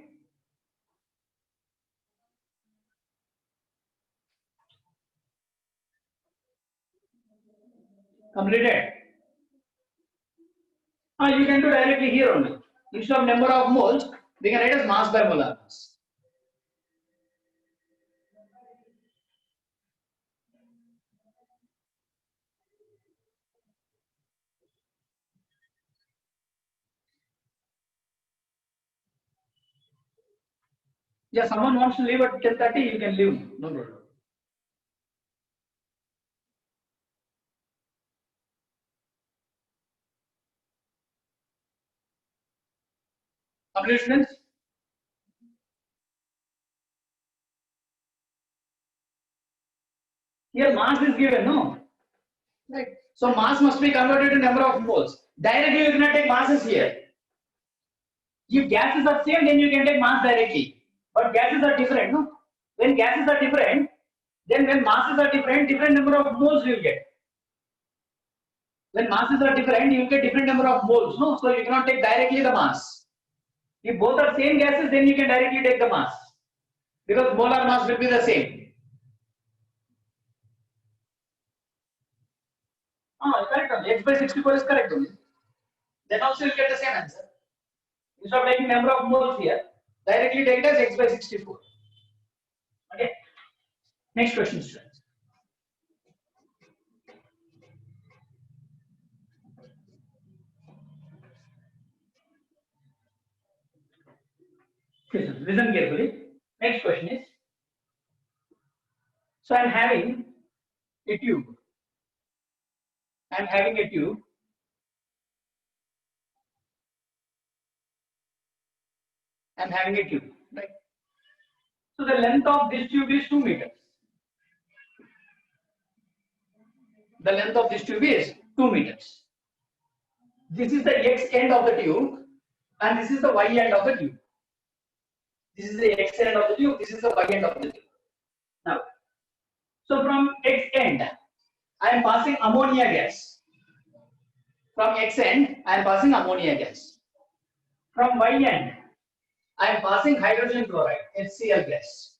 Completed. You can do directly here only. Instead of number of moles, we can write as mass by molar mass. Yeah, someone wants to leave at 10:30, you can leave. No problem. Complete students? Here mass is given, no? Right. So mass must be converted to number of moles. Directly you cannot take masses here. If gases are same, then you can take mass directly. But gases are different, no? When gases are different, then when masses are different, different number of moles you will get. When masses are different, you get different number of moles, no? So you cannot take directly the mass. If both are same gases, then you can directly take the mass. Because molar mass will be the same. Correct only. X by 64 is correct only. Then also you get the same answer. Instead of taking number of moles here, directly take it as X by 64. Okay. Next question, students. Listen carefully. Next question is, so I'm having a tube. I'm having a tube. I'm having a tube, right? So the length of this tube is 2 meters. The length of this tube is 2 meters. This is the X end of the tube and this is the Y end of the tube. This is the X end of the tube, this is the Y end of the tube. Now, so from X end, I am passing ammonia gas. From X end, I am passing ammonia gas. From Y end, I am passing hydrogen chloride, HCl gas.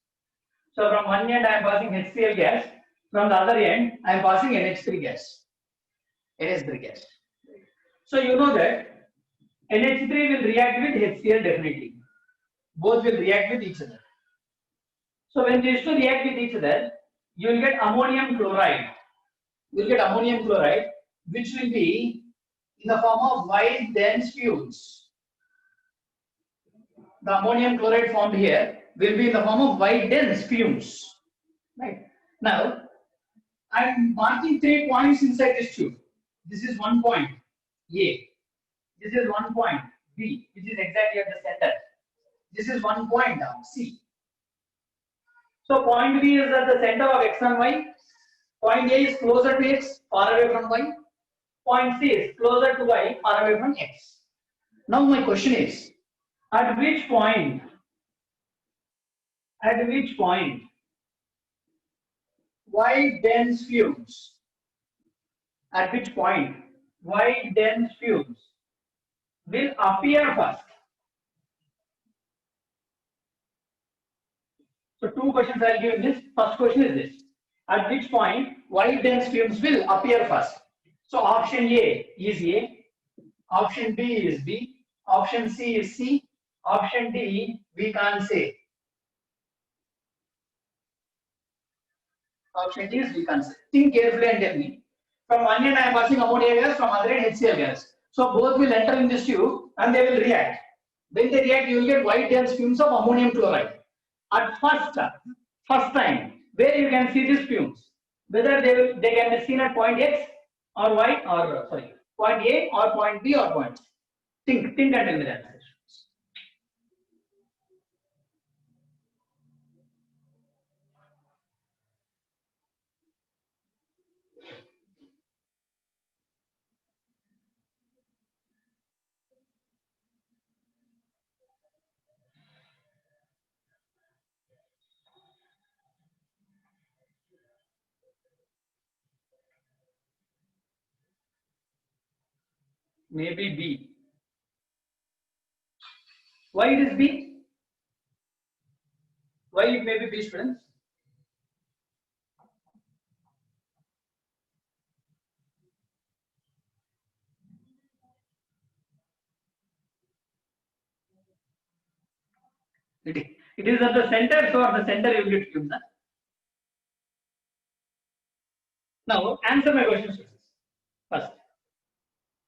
So from one end I am passing HCl gas, from the other end I am passing NH3 gas. NH3 gas. So you know that NH3 will react with HCl definitely. Both will react with each other. So when these two react with each other, you will get ammonium chloride. You will get ammonium chloride, which will be in the form of white dense fumes. The ammonium chloride formed here will be in the form of white dense fumes. Right. Now, I am marking 3 points inside this tube. This is 1 point A. This is 1 point B, which is exactly at the center. This is 1 point down C. So point B is at the center of X and Y. Point A is closer to X, far away from Y. Point C is closer to Y, far away from X. Now my question is, at which point white dense fumes, at which point white dense fumes will appear first? So 2 questions I will give in this. First question is this: at which point white dense fumes will appear first? So option A is A, option B is B, option C is C, option D we can't say. Option D is we can't say. Think carefully and tell me. From one end I am passing ammonia gas, from other end HCl gas. So both will enter in this tube and they will react. When they react, you will get white dense fumes of ammonium chloride. At first time, where you can see these fumes, whether they can be seen at point X or Y or point A or point B or point C. Think and tell me the answer. Maybe B. Why it is B? Why it may be B, students? It is at the center, so at the center you will get fumes. Now answer my question, students. First,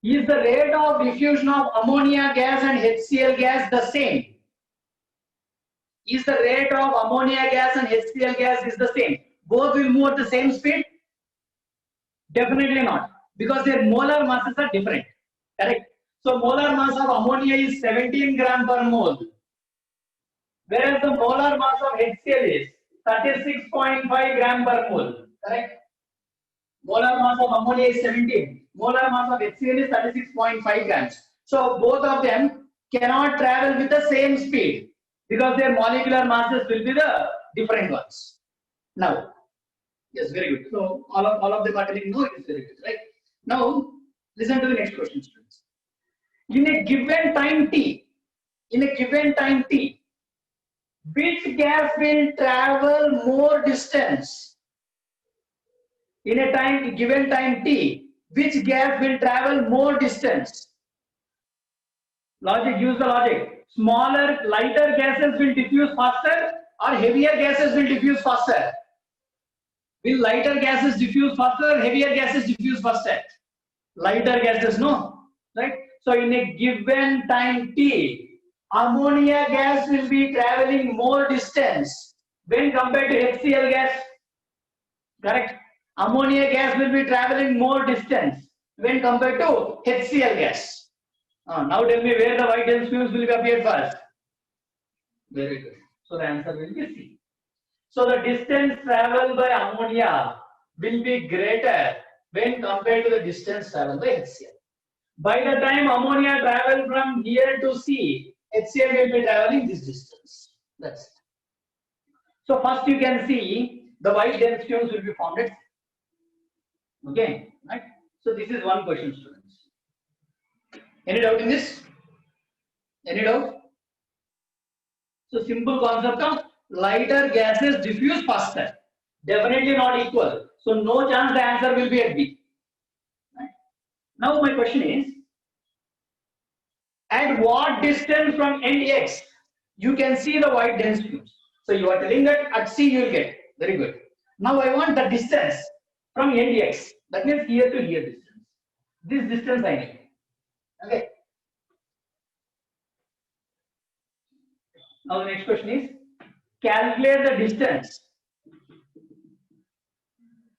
is the rate of diffusion of ammonia gas and HCl gas the same? Is the rate of ammonia gas and HCl gas is the same? Both will move at the same speed? Definitely not, because their molar masses are different. Correct? So molar mass of ammonia is 17 gram per mole, whereas the molar mass of HCl is 36.5 gram per mole. Correct? Molar mass of ammonia is 17. Molar mass of HCl is 36.5 grams. So both of them cannot travel with the same speed because their molecular masses will be the different ones. Now, yes, very good. So all of them are telling no, it is very good, right? Now, listen to the next question, students. In a given time t, which gas will travel more distance? In a given time t, which gas will travel more distance? Logic, use the logic. Smaller, lighter gases will diffuse faster or heavier gases will diffuse faster? Will lighter gases diffuse faster or heavier gases diffuse faster? Lighter gases, no? Right? So in a given time t, ammonia gas will be traveling more distance when compared to HCl gas. Correct? Ammonia gas will be traveling more distance when compared to HCl gas. Now tell me where the white dense fumes will appear first. Very good. So the answer will be C. So the distance traveled by ammonia will be greater when compared to the distance traveled by HCl. By the time ammonia travel from here to C, HCl will be traveling this distance. That's it. So first you can see the white dense fumes will be formed at C. Okay, right? So this is one question, students. Any doubt in this? Any doubt? So simple concept of lighter gases diffuse faster. Definitely not equal. So no chance the answer will be at B. Right? Now my question is, at what distance from end X you can see the white dense fumes? So you are telling that at C you will get. Very good. Now I want the distance from end X. That means here to here distance. This distance I need. Okay. Now the next question is, calculate the distance.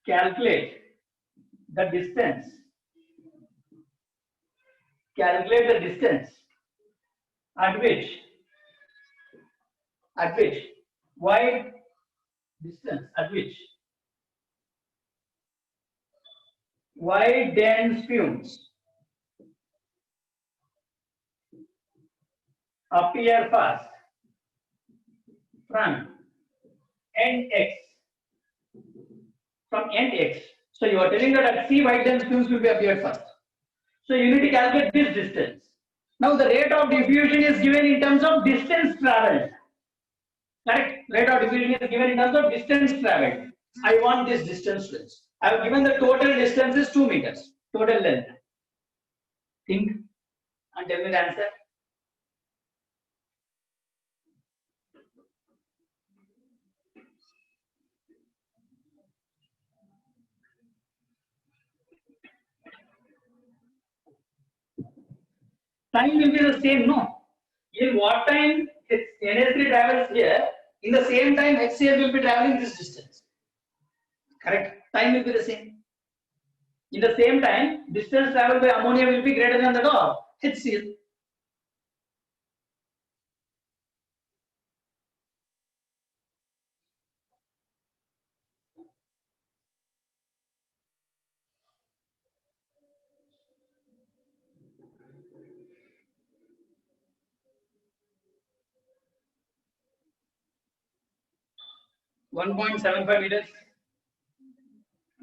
Calculate the distance. Calculate the distance at which wide distance at which wide dense fumes appear first from end X. From end X. So you are telling that at C wide dense fumes will be appeared first. So you need to calculate this distance. Now the rate of diffusion is given in terms of distance traveled. Correct? Rate of diffusion is given in terms of distance traveled. I want this distance. I have given the total distance is 2 meters. Total length. Think and tell me the answer. Time will be the same, no? In what time NH3 travels here, in the same time HCl will be traveling this distance. Correct? Time will be the same. In the same time, distance traveled by ammonia will be greater than that of HCl. .75 meters,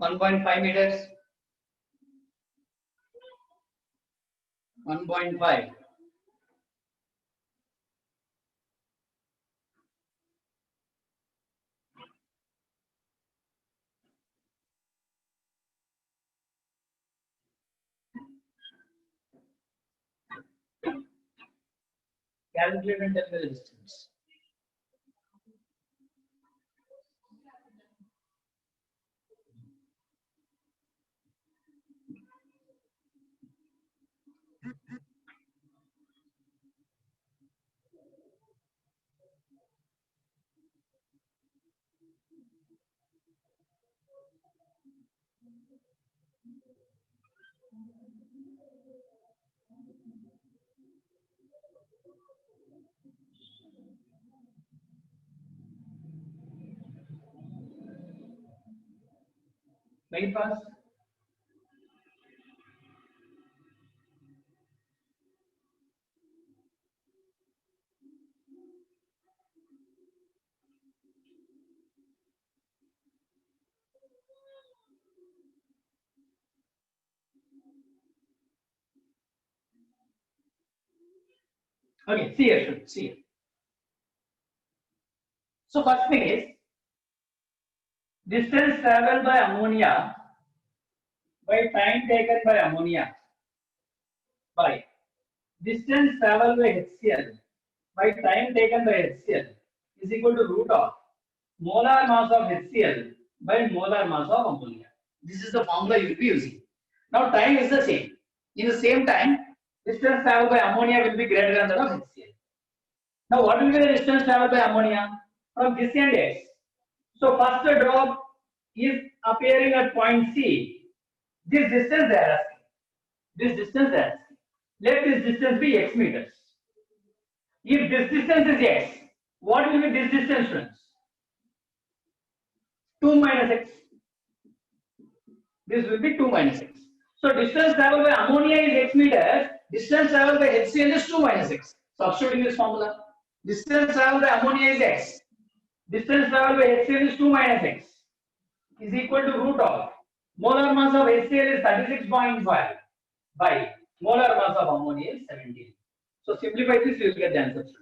1.5 meters, 1.5. Calculate and tell me the distance. Make it fast. Okay, see here, see here. So first thing is, distance traveled by ammonia by time taken by ammonia by distance traveled by HCl by time taken by HCl is equal to root of molar mass of HCl by molar mass of ammonia. This is the formula you will be using. Now time is the same. In the same time, distance traveled by ammonia will be greater than that of HCl. Now what will be the distance traveled by ammonia from this end X? So first drop is appearing at point C. This distance they are asking. This distance they are asking. Let this distance be X meters. If this distance is X, what will be this distance, friends? 2 minus X. This will be 2 minus X. So distance traveled by ammonia is X meters. Distance traveled by HCl is 2 minus X. Substituting this formula. Distance traveled by ammonia is X. Distance traveled by HCl is 2 minus X is equal to root of molar mass of HCl is 36.5 by molar mass of ammonia is 17. So simplify this, you will get the answer, students.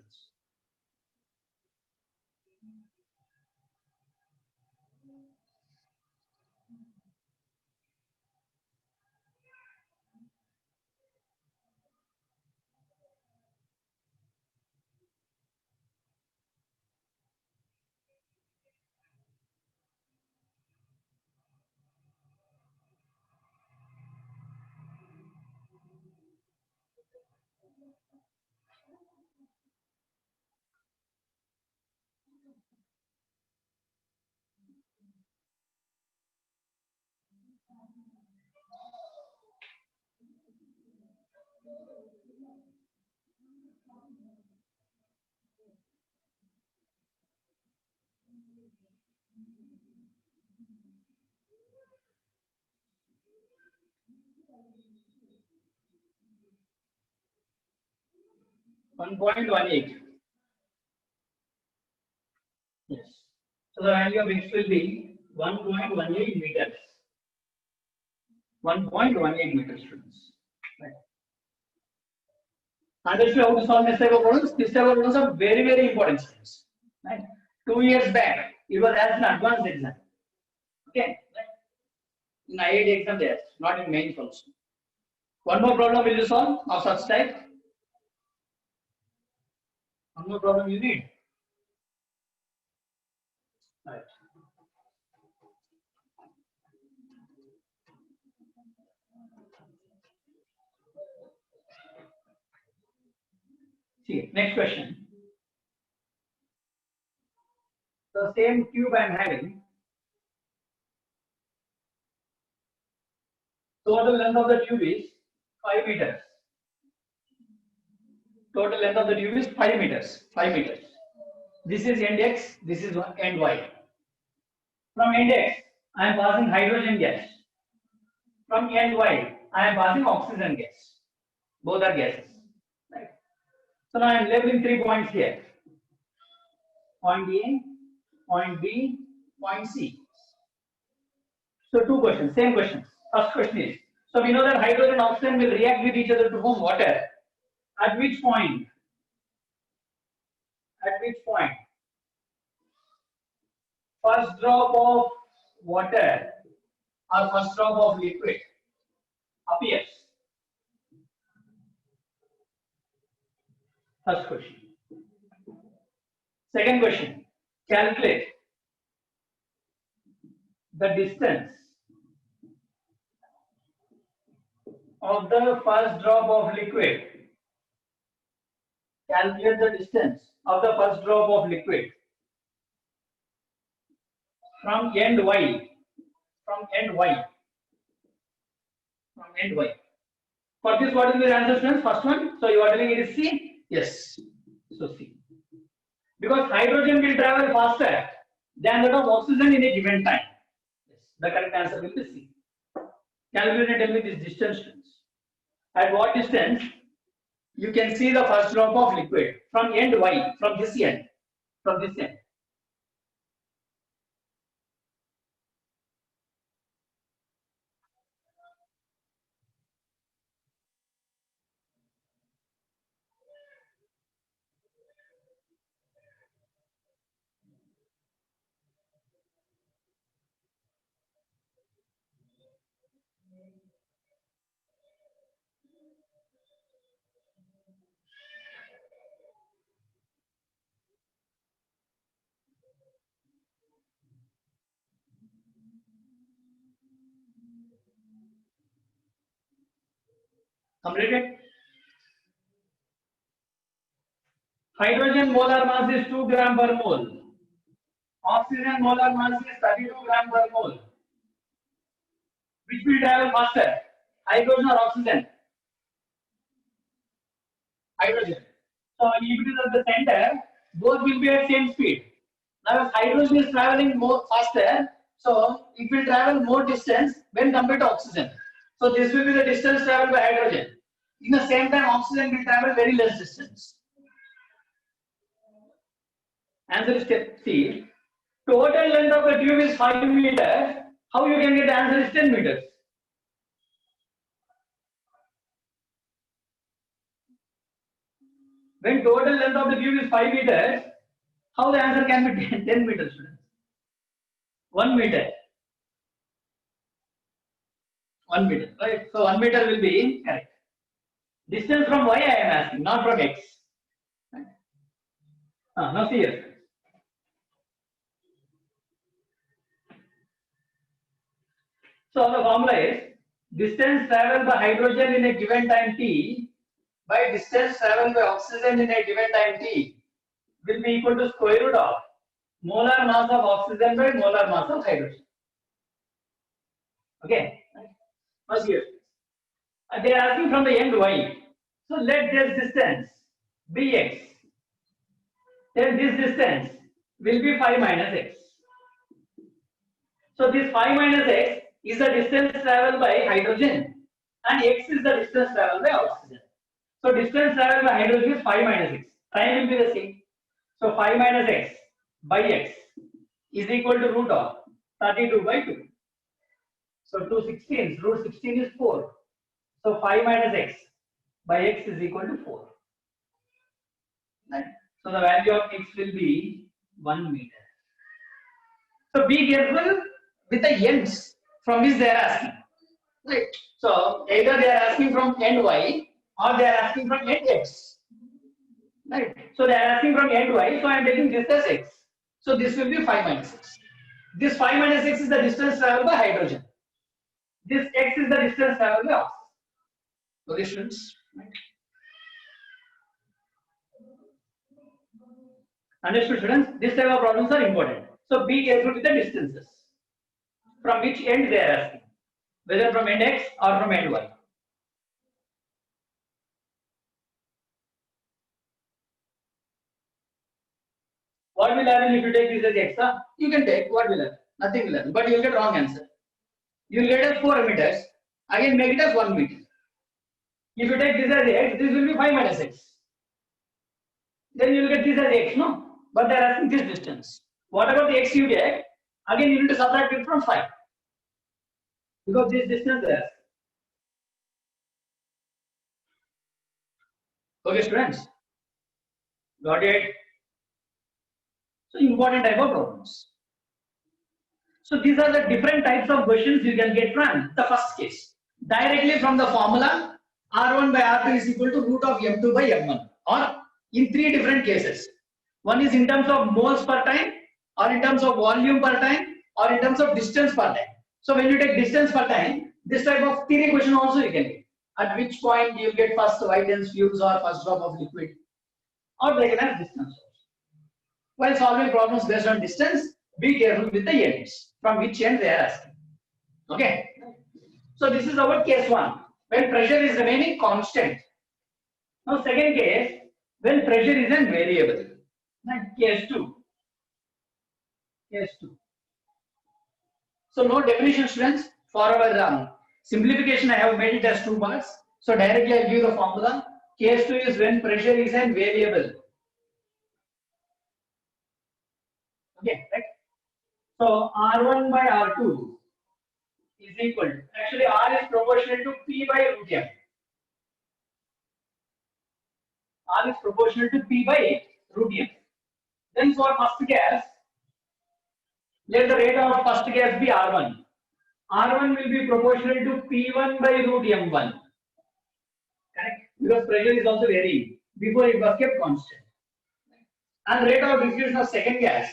.18. Yes. So the value of x will be 1.18 meters. 1.18 meters, students. Right. Understood how to solve this type of problems? This type of problems are very, very important, students. Right. 2 years back, it was as an advanced exam. Okay. In IIT exam, they asked, not in mains also. One more problem will you solve of such type? One more problem you need. Right. See, next question. The same cube I am having. Total length of the tube is 5 meters. Total length of the tube is 5 meters. 5 meters. This is end X, this is end Y. From end X, I am passing hydrogen gas. From end Y, I am passing oxygen gas. Both are gases. Right. So now I am labeling 3 points here. Point A, point B, point C. So 2 questions, same questions. First question is, so we know that hydrogen and oxygen will react with each other to form water. At which point? At which point? First drop of water or first drop of liquid appears. First question. Second question. Calculate the distance of the first drop of liquid. Calculate the distance of the first drop of liquid from end Y. From end Y. From end Y. For this, what is the answer, students? First one. So you are telling it is C? Yes. So C. Because hydrogen will travel faster than that of oxygen in a given time. Yes. The correct answer will be C. Calculate and tell me this distance, students. At what distance you can see the first drop of liquid from end Y, from this end, from this end. Completed? Hydrogen molar mass is 2 gram per mole. Oxygen molar mass is 32 gram per mole. Which will travel faster? Hydrogen or oxygen? Hydrogen. So if it is at the center, both will be at same speed. Now if hydrogen is traveling more faster, so it will travel more distance when compared to oxygen. So this will be the distance traveled by hydrogen. In the same time, oxygen will travel very less distance. Answer is step C. Total length of the tube is 5 meters. How you can get the answer is 10 meters. When total length of the tube is 5 meters, how the answer can be 10 meters, students? 1 meter. 1 meter, right? So 1 meter will be correct. Distance from y I am asking, not from x. Now see here. So the formula is distance traveled by hydrogen in a given time t by distance traveled by oxygen in a given time t will be equal to square root of molar mass of oxygen by molar mass of hydrogen. Okay. Now here. They are asking from the end y. So let this distance be x. Then this distance will be 5 minus x. So this 5 minus x is the distance traveled by hydrogen and x is the distance traveled by oxygen. So distance traveled by hydrogen is 5 minus x. Time will be the same. So 5 minus x by x is equal to root of 32 by 2. So 2 16, root 16 is 4. So 5 minus x by x is equal to 4. Right? So the value of x will be 1 meter. So be careful with the ends from which they are asking. Right. So either they are asking from end y or they are asking from end x. Right. So they are asking from end y. So I am taking this as x. So this will be 5 minus x. This 5 minus x is the distance traveled by hydrogen. This x is the distance traveled by oxygen. So this students. Right. Understood, students? This type of problems are important. So be careful with the distances. From which end they are asking, whether from end x or from end y. What will happen if you take this as x? You can take what will happen? Nothing will happen, but you will get wrong answer. You will get as 4 meters. Again, make it as 1 meter. If you take this as x, this will be 5 minus x. Then you will get this as x, no? But they are asking this distance. What about the x you get? Again, you need to subtract it from 5. Because this distance there. Okay, students? Got it? So, important type of problems. So, these are the different types of questions you can get from the first case. Directly from the formula, R1 by R2 is equal to root of M2 by M1. Or in 3 different cases. One is in terms of moles per time, or in terms of volume per time, or in terms of distance per time. So when you take distance per time, this type of theory question also you can get. At which point you get first white dense fumes or first drop of liquid, or they can have distance. While solving problems based on distance, be careful with the ends, from which end they are asking. Okay. So this is our case 1, when pressure is remaining constant. Now second case, when pressure is a variable. Case 2. Case 2. So no definition, students. For our simplification, I have made it as 2 parts. So directly I give the formula. Case 2 is when pressure is a variable. Okay, right? So R1 by R2 is equal to, actually R is proportional to P by root M. R is proportional to P by root M. Then for first gas, let the rate of first gas be R1. R1 will be proportional to P1 by root M1. Correct? Because pressure is also varying. Before it was kept constant. And rate of diffusion of second gas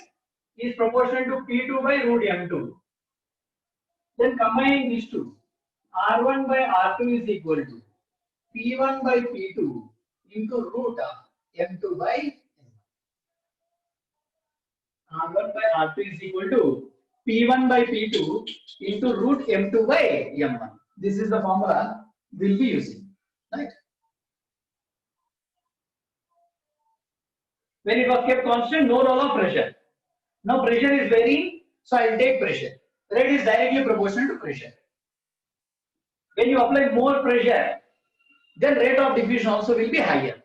is proportional to P2 by root M2. Then combining these two, R1 by R2 is equal to P1 by P2 into root of M2 by M1. R1 by R2 is equal to P1 by P2 into root M2 by M1. This is the formula we'll be using. Right? When it was kept constant, no role of pressure. Now pressure is varying, so I will take pressure. Rate is directly proportional to pressure. When you apply more pressure, then rate of diffusion also will be higher.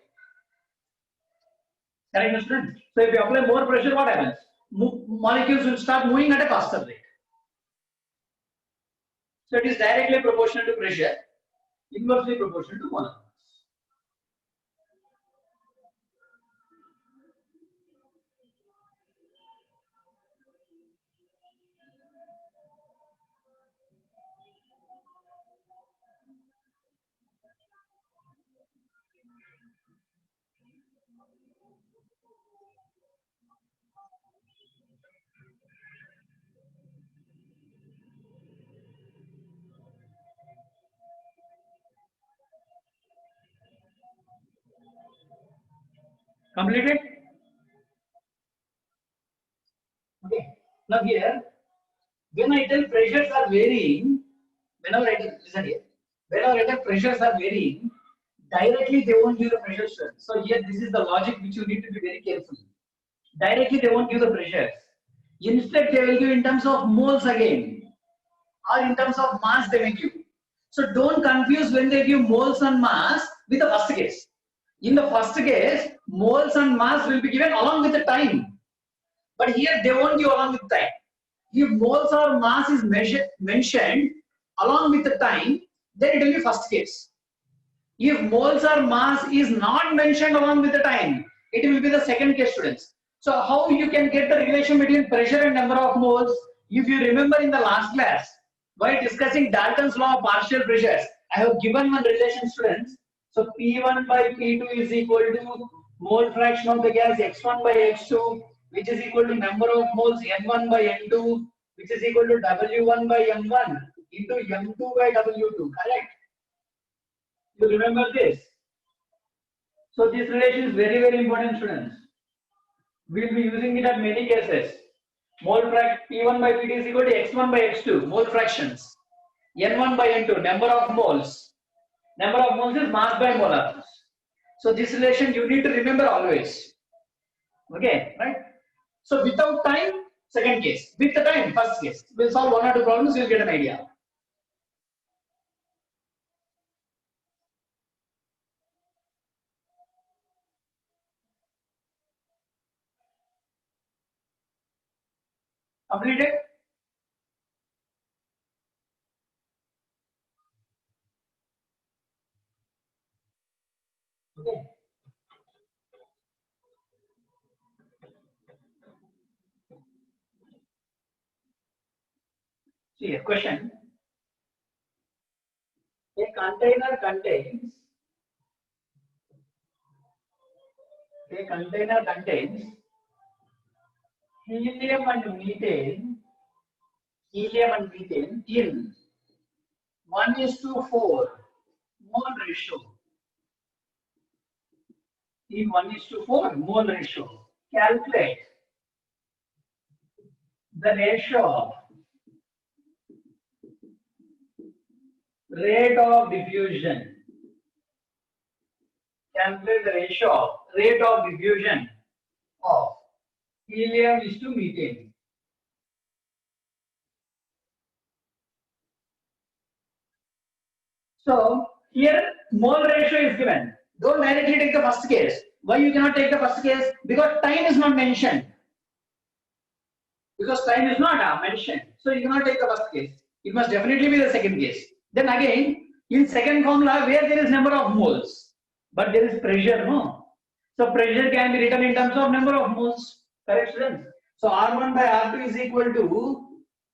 Correct, students? So if you apply more pressure, what happens? Molecules will start moving at a faster rate. So it is directly proportional to pressure, inversely proportional to molar mass. Completed? Okay. Now here, when I tell pressures are varying, whenever I tell, listen here, whenever I tell pressures are varying, directly they won't give the pressure strength. So here, this is the logic which you need to be very careful. Directly they won't give the pressures. Instead, they will give in terms of moles again, or in terms of mass they may give. So don't confuse when they give moles and mass with the first case. In the first case, moles and mass will be given along with the time. But here they won't give along with time. If moles or mass is mentioned along with the time, then it will be first case. If moles or mass is not mentioned along with the time, it will be the second case, students. So how you can get the relation between pressure and number of moles? If you remember in the last class, while discussing Dalton's law of partial pressures, I have given one relation, students. So P1 by P2 is equal to mole fraction of the gas X1 by X2, which is equal to number of moles N1 by N2, which is equal to W1 by M1 into M2 by W2, correct? You remember this? So this relation is very, very important, students. We will be using it at many cases. Mole fraction P1 by P2 is equal to X1 by X2, mole fractions. N1 by N2, number of moles. Number of moles is mass by molar mass. So this relation you need to remember always. Okay, right? So without time, second case. With the time, first case. We'll solve one or two problems, you'll get an idea. Completed? Okay. See a question. A container contains helium and methane, in 1:4 mole ratio. In 1:4 mole ratio. Calculate the ratio of rate of diffusion. Calculate the ratio of rate of diffusion of helium is to methane. So here mole ratio is given. Don't directly take the first case. Why you cannot take the first case? Because time is not mentioned. Because time is not mentioned. So you cannot take the first case. It must definitely be the second case. Then again, in second formula where there is number of moles, but there is pressure, no? So pressure can be written in terms of number of moles. Correct, students? So R1 by R2 is equal to,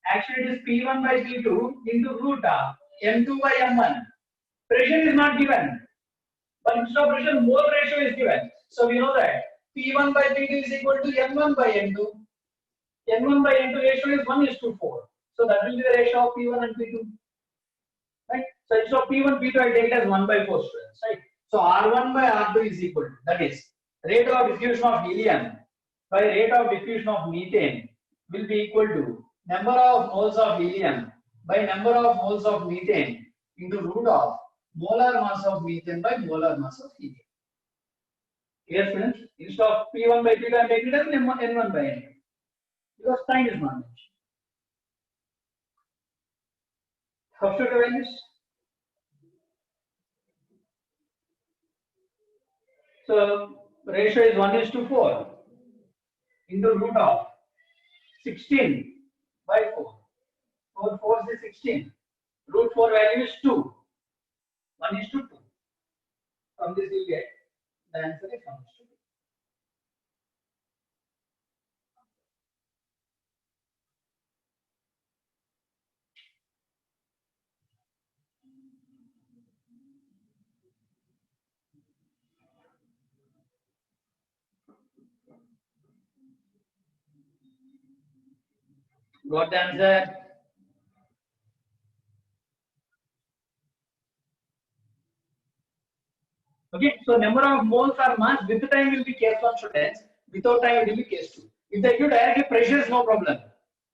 actually it is P1 by P2 into root of M2 by M1. Pressure is not given, but instead of pressure, mole ratio is given. So we know that P1 by P2 is equal to M1 by M2. N1 by N2 ratio is 1:4. So that will be the ratio of P1 and P2. Right? So instead of P1, P2, I take it as 1/4 students. Right? So R1 by R2 is equal to, that is, rate of diffusion of helium by rate of diffusion of methane will be equal to number of moles of helium by number of moles of methane into root of molar mass of methane by molar mass of helium. Here, students, instead of P1 by P2, I make it as N1 by N2. Because time is not mentioned. Substitute the values. So ratio is 1:4 into root of 16 by 4. 4 4 is 16. Root 4 value is 2. 1:2. From this you get the answer is 1:2. Got the answer? Okay, so number of moles or mass with time will be case 1 students, without time it will be case 2. If they give directly pressures, no problem.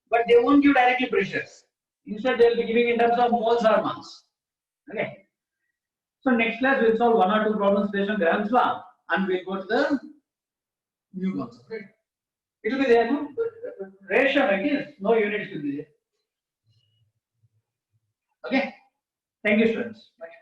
But they won't give directly pressures. Instead, they will be giving in terms of moles or mass. Okay. So next class we'll solve 1 or 2 problems based on Graham's law and we'll go to the new concept. Right? It will be there, no? Ratio, I guess. No units will be there. Okay. Thank you, students. Bye.